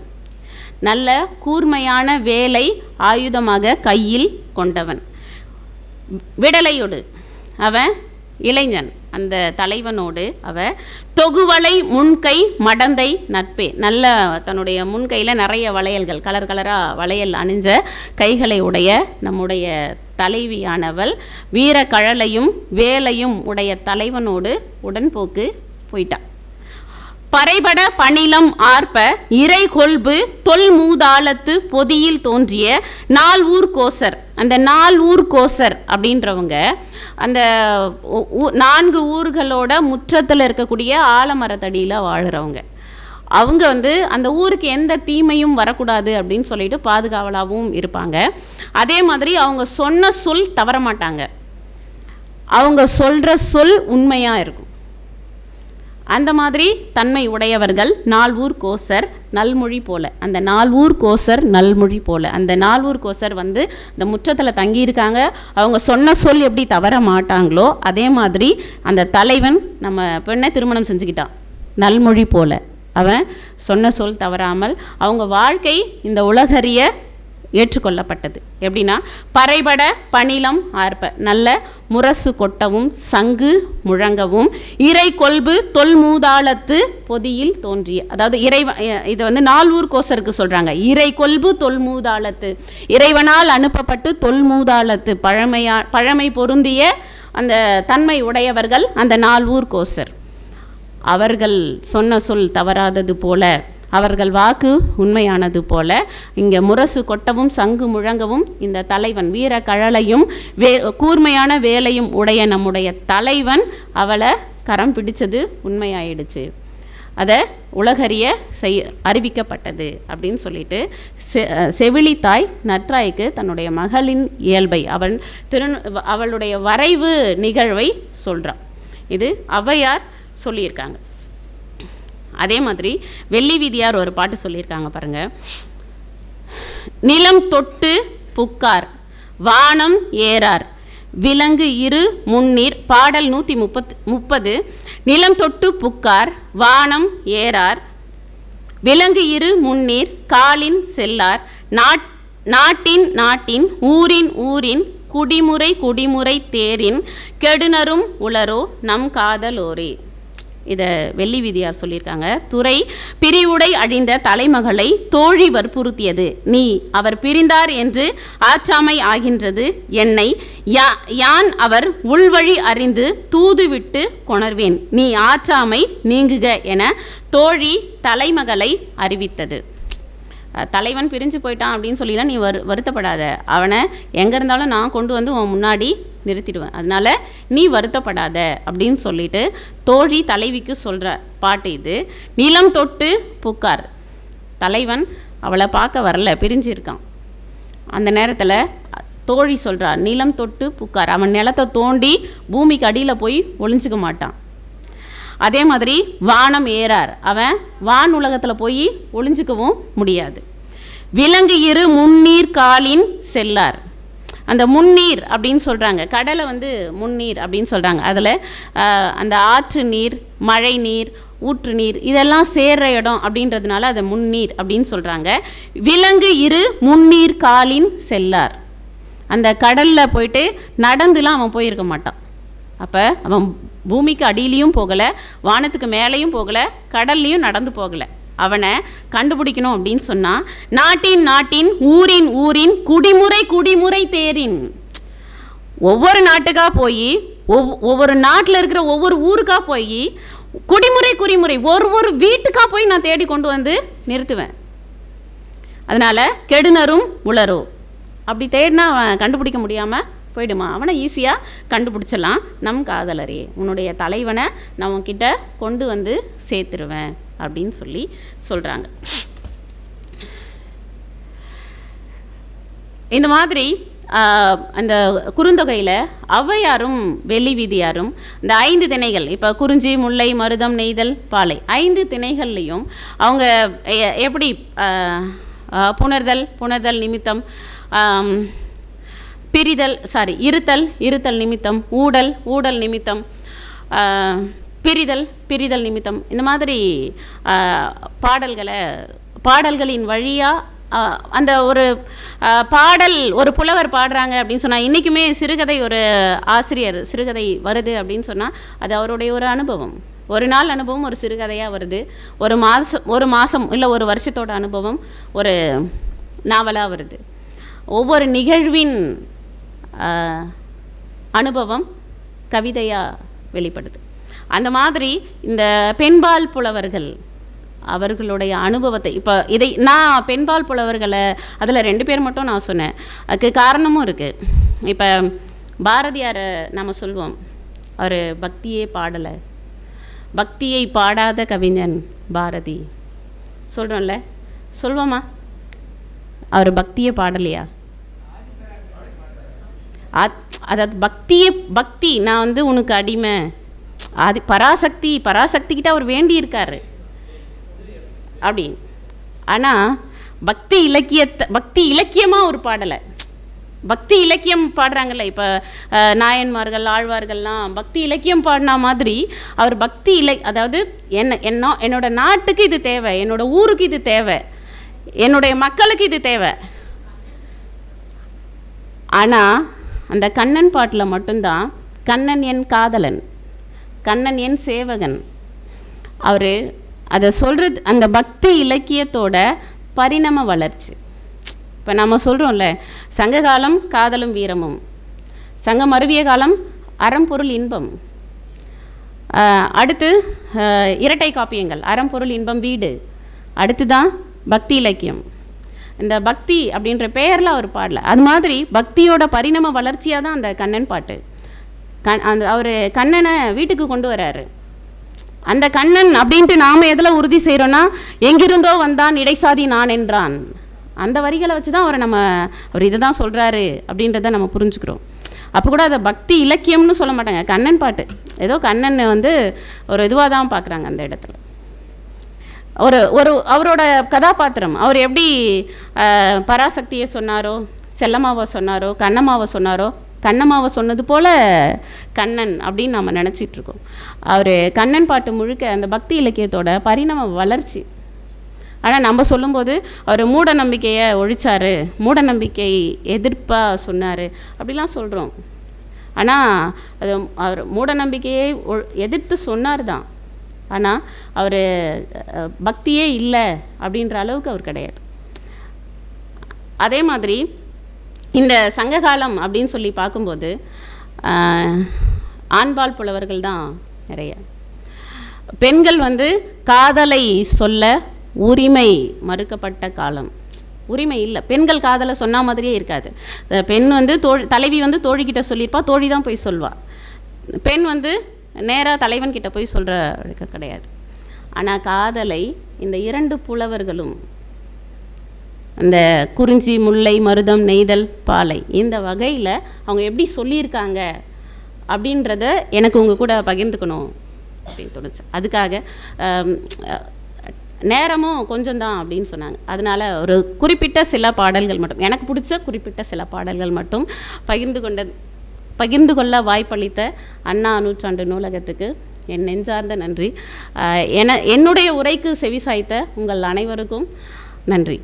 நல்ல கூர்மையான வேலை ஆயுதமாக கையில் கொண்டவன், விடலையொடு அவன் இளைஞன், அந்த தலைவனோடு அவ தொகுவளை முன்கை மடந்தை நட்பே, நல்ல தன்னுடைய முன்கையில் நிறைய வளையல்கள் கலர் கலராக வளையல் அணிஞ்ச கைகளை உடைய நம்முடைய தலைவியானவள் வீரக்கழலையும் வேலையும் உடைய தலைவனோடு உடன்போக்கு போயிட்டான். பறைபட பணிலம் ஆர்ப்ப இறை கொல்பு தொல்மூதாளத்து பொதியில் தோன்றிய நால்ஊர் கோசர். அந்த நால்ஊர் கோசர் அப்படின்றவங்க அந்த 4 ஊர்களோட முற்றத்தில் இருக்கக்கூடிய ஆலமரத்தடியில் வாழ்கிறவங்க. அவங்க அந்த ஊருக்கு எந்த தீமையும் வரக்கூடாது அப்படின்னு சொல்லிட்டு பாதுகாவலாகவும் இருப்பாங்க. அதே மாதிரி அவங்க சொன்ன சொல் தவற மாட்டாங்க, அவங்க சொல்கிற சொல் உண்மையாக இருக்கும். அந்த மாதிரி தன்மை உடையவர்கள் நால்ஊர் கோசர் நல்மொழி போல. அந்த நால்ஊர் கோசர் நல்மொழி போல, அந்த நால்ஊர் கோசர் இந்த முற்றத்தில் தங்கியிருக்காங்க. அவங்க சொன்ன சொல் எப்படி தவற மாட்டாங்களோ அதே மாதிரி அந்த தலைவன் நம்ம பெண்ணை திருமணம் செஞ்சுக்கிட்டான் நல்மொழி போல. அவன் சொன்ன சொல் தவறாமல் அவங்க வாழ்க்கை இந்த உலகறிய ஏற்றுக்கொள்ளப்பட்டது. எப்படின்னா பறைபட பணிலம் ஆர்ப்ப, நல்ல முரசு கொட்டவும் சங்கு முழங்கவும் இறை கொல்பு தொல்மூதாளத்து பொதியில் தோன்றிய, அதாவது இது நால்ஊர் கோசருக்கு சொல்கிறாங்க. இறை கொல்பு தொல்மூதாளத்து, இறைவனால் அனுப்பப்பட்டு தொல்மூதாளத்து பழமை பொருந்திய அந்த தன்மை உடையவர்கள் அந்த நால்ஊர் கோசர். அவர்கள் சொன்ன சொல் தவறாதது போல, அவர்கள் வாக்கு உண்மையானது போல இங்கே முரசு கொட்டவும் சங்கு முழங்கவும் இந்த தலைவன் வீரக்கழலையும் கூர்மையான வேலையும் உடைய நம்முடைய தலைவன் அவளை கரம் பிடிச்சது உண்மையாயிடுச்சு, அதை உலகறிய அறிவிக்கப்பட்டது அப்படின்னு சொல்லிட்டு செவிலித்தாய் நற்றாய்க்கு தன்னுடைய மகளின் இயல்பை அவளுடைய வரைவு நிகழ்வை சொல்கிறான். இது ஔவையார் சொல்லியிருக்காங்க. அதே மாதிரி வெள்ளி வீதியார் ஒரு பாட்டு சொல்லியிருக்காங்க பாருங்க. நிலம் தொட்டு புக்கார் வானம் ஏறார் விலங்கு இரு முன்னீர், பாடல் 130. நிலம் தொட்டு புக்கார் வானம் ஏறார் விலங்கு இரு முன்னீர் காலின் செல்லார், நாட்டின் ஊரின் குடிமுறை தேரின் கெடுனரும் உளரோ நம் காதலோரே. இதை வெள்ளி வீதியார் சொல்லியிருக்காங்க. துறை பிரிவுடை அழிந்த தலைமகளை தோழி வற்புறுத்தியது, நீ அவர் பிரிந்தார் என்று ஆற்றாமை ஆகின்றது என்னை, யான் அவர் உள்வழி அறிந்து தூதுவிட்டு கொணர்வேன், நீ ஆற்றாமை நீங்குக என தோழி தலைமகளை அறிவித்தது. தலைவன் பிரிஞ்சு போயிட்டான் அப்படின்னு சொல்லிலாம் நீ வருத்தப்படாத, அவனை எங்கே இருந்தாலும் நான் கொண்டு உன் முன்னாடி நிறுத்திடுவேன், அதனால் நீ வருத்தப்படாத அப்படின்னு சொல்லிட்டு தோழி தலைவிக்கு சொல்கிற பாட்டு இது. நிலம் தொட்டு புக்கார், தலைவன் அவளை பார்க்க வரல, பிரிஞ்சு இருக்கான். அந்த நேரத்தில் தோழி சொல்கிறார், நிலம் தொட்டு புக்கார், அவன் நிலத்தை தோண்டி பூமிக்கு அடியில் போய் ஒளிஞ்சிக்க மாட்டான். அதே மாதிரி வானம் ஏறார், அவன் வான் உலகத்தில் போய் ஒளிஞ்சிக்கவும் முடியாது. விலங்கு இரு முன்னீர் காலின் செல்லார், அந்த முன்னீர் அப்படின்னு சொல்கிறாங்க, கடலை முன்னீர் அப்படின்னு சொல்கிறாங்க. அதில் அந்த ஆற்று நீர், மழை நீர், ஊற்று நீர் இதெல்லாம் சேர்ற இடம் அப்படின்றதுனால அதை முன்னீர் அப்படின்னு சொல்கிறாங்க. விலங்கு இரு முன்னீர் காலின் செல்லார், அந்த கடலில் போயிட்டு நடந்துலாம் அவன் போயிருக்க மாட்டான். அப்போ அவன் பூமிக்கு அடியிலையும் போகலை, வானத்துக்கு மேலேயும் போகலை, கடல்லையும் நடந்து போகலை. அவனை கண்டுபிடிக்கணும் அப்படின்னு சொன்னால் நாட்டின் ஊரின் குடிமுறை தேரின், ஒவ்வொரு நாட்டுக்காக போய் ஒவ்வொரு நாட்டில் இருக்கிற ஒவ்வொரு ஊருக்காக போய் குடிமுறை குறிமுறை ஒரு வீட்டுக்காக போய் நான் தேடி கொண்டு வந்து நிறுத்துவேன். அதனால் கெடுனரும் உளரோ அப்படி தேடினா அவன் கண்டுபிடிக்க முடியாமல் போயிடுமா? அவனை ஈஸியாக கண்டுபிடிச்சிடலாம். நம் காதலரே, உன்னுடைய தலைவனை நான் உன்கிட்ட கொண்டு வந்து சேர்த்துருவேன் அப்படின்னு சொல்லி சொல்கிறாங்க. இந்த மாதிரி அந்த குறுந்தொகையில் ஔவையாரும் வெள்ளி வீதியாரும் இந்த 5 திணைகள், இப்போ குறிஞ்சி, முல்லை, மருதம், நெய்தல், பாலை 5 திணைகள்லையும் அவங்க எப்படி புணர்தல் நிமித்தம், இருத்தல் நிமித்தம், ஊடல் நிமித்தம், பிரிதல் நிமித்தம், இந்த மாதிரி பாடல்களின் வழியாக அந்த ஒரு பாடல் ஒரு புலவர் பாடுறாங்க அப்படின்னு சொன்னால், இன்றைக்குமே சிறுகதை ஒரு ஆசிரியர் சிறுகதை வருது அப்படின்னு சொன்னால் அது அவருடைய ஒரு அனுபவம், ஒரு நாள் அனுபவம் ஒரு சிறுகதையாக வருது. ஒரு மாதம் இல்லை ஒரு வருஷத்தோட அனுபவம் ஒரு நாவலாக வருது. ஒவ்வொரு நிகழ்வின் அனுபவம் கவிதையாக வெளிப்படுது. அந்த மாதிரி இந்த பெண்பால் புலவர்கள் அவர்களுடைய அனுபவத்தை, இப்போ இதை நான் பெண்பால் புலவர்களை அதில் 2 பேர் மட்டும் நான் சொன்னேன். அதுக்கு காரணமும் இருக்குது. இப்போ பாரதியாரை நம்ம சொல்வோம், அவர் பக்தியை பாடாத கவிஞன் பாரதி சொல்கிறோம்ல, சொல்வோமா? அவர் பக்தியை பாடலையா? அதாவது பக்தி நான் வந்து உனக்கு அடிமை, அது பராசக்திக்கிட்ட அவர் வேண்டியிருக்காரு அப்படின்னு. ஆனால் பக்தி இலக்கியமாக ஒரு பாடலை, பக்தி இலக்கியம் பாடுறாங்கல்ல, இப்போ நாயன்மார்கள் ஆழ்வார்கள்லாம் பக்தி இலக்கியம் பாடினா மாதிரி அவர் அதாவது என்னோட நாட்டுக்கு இது தேவை, என்னோட ஊருக்கு இது தேவை, என்னுடைய மக்களுக்கு இது தேவை. ஆனால் அந்த கண்ணன் பாட்டில் மட்டும்தான் கண்ணன் என் காதலன், கண்ணன் என் சேவகன், அவர் அதை சொல்கிறது அந்த பக்தி இலக்கியத்தோட பரிணாம வளர்ச்சி. இப்போ நம்ம சொல்கிறோம்ல, சங்ககாலம் காதலும் வீரமும், சங்கம் அருவிய காலம் அறம்பொருள் இன்பம், அடுத்து இரட்டை காப்பியங்கள் அறம்பொருள் இன்பம் வீடு, அடுத்து தான் பக்தி இலக்கியம். இந்த பக்தி அப்படின்ற பெயரில் அவர் பாடல. அது மாதிரி பக்தியோட பரிணாம வளர்ச்சியாக தான் அந்த கண்ணன் பாட்டு. அவர் கண்ணனை வீட்டுக்கு கொண்டு வர்றாரு. அந்த கண்ணன் அப்படின்ட்டு நாம் எதில் உறுதி செய்கிறோன்னா, எங்கிருந்தோ வந்தான் இடைசாதி நான் என்றான், அந்த வரிகளை வச்சு தான் அவர் இதை தான் சொல்கிறாரு அப்படின்றத நம்ம புரிஞ்சுக்கிறோம். அப்போ கூட அதை பக்தி இலக்கியம்னு சொல்ல மாட்டாங்க, கண்ணன் பாட்டு. ஏதோ கண்ணன் வந்து ஒரு இதுவாக தான் பார்க்குறாங்க அந்த இடத்துல. அவரோட கதாபாத்திரம், அவர் எப்படி பராசக்தியை சொன்னாரோ, செல்லம்மாவை சொன்னாரோ, கண்ணம்மாவை சொன்னது போல் கண்ணன் அப்படின்னு நம்ம நினச்சிட்ருக்கோம். அவர் கண்ணன் பாட்டு முழுக்க அந்த பக்தி இலக்கியத்தோட பரிணாம வளர்ச்சி. ஆனால் நம்ம சொல்லும்போது அவர் மூட நம்பிக்கையை ஒழிச்சார், மூட நம்பிக்கை எதிர்ப்பாக சொன்னார் அப்படிலாம் சொல்கிறோம். ஆனால் அது அவர் மூட நம்பிக்கையை எதிர்த்து சொன்னார் தான். ஆனால் அவர் பக்தியே இல்லை அப்படின்ற அளவுக்கு அவர் கிடையாது. அதே மாதிரி இந்த சங்ககாலம் அப்படின்னு சொல்லி பார்க்கும்போது ஆண்பால் புலவர்கள் தான் நிறைய. பெண்கள் வந்து காதலை சொல்ல உரிமை மறுக்கப்பட்ட காலம், உரிமை இல்லை. பெண்கள் காதலை சொன்ன மாதிரியே இருக்காது. பெண் வந்து தலைவி வந்து தோழிக்கிட்ட சொல்லியிருப்பா, தோழி தான் போய் சொல்வாள். பெண் வந்து நேராக தலைவன்கிட்ட போய் சொல்கிற வழக்கம் கிடையாது. ஆனால் காதலை இந்த 2 புலவர்களும், அந்த குறிஞ்சி, முல்லை, மருதம், நெய்தல், பாலை, இந்த வகையில் அவங்க எப்படி சொல்லியிருக்காங்க அப்படின்றத எனக்கு உங்கள் கூட பகிர்ந்துக்கணும் அப்படின்னு தோணுச்சு. அதுக்காக நேரமும் கொஞ்சம் தான் அப்படின்னு சொன்னாங்க. அதனால் ஒரு குறிப்பிட்ட சில பாடல்கள் மட்டும், எனக்கு பிடிச்ச குறிப்பிட்ட சில பாடல்கள் மட்டும் பகிர்ந்து கொள்ள வாய்ப்பளித்த அண்ணா நூற்றாண்டு நூலகத்துக்கு என் நெஞ்சார்ந்த நன்றி. என்னுடைய உரைக்கு செவிசாய்த்த உங்கள் அனைவருக்கும் நன்றி.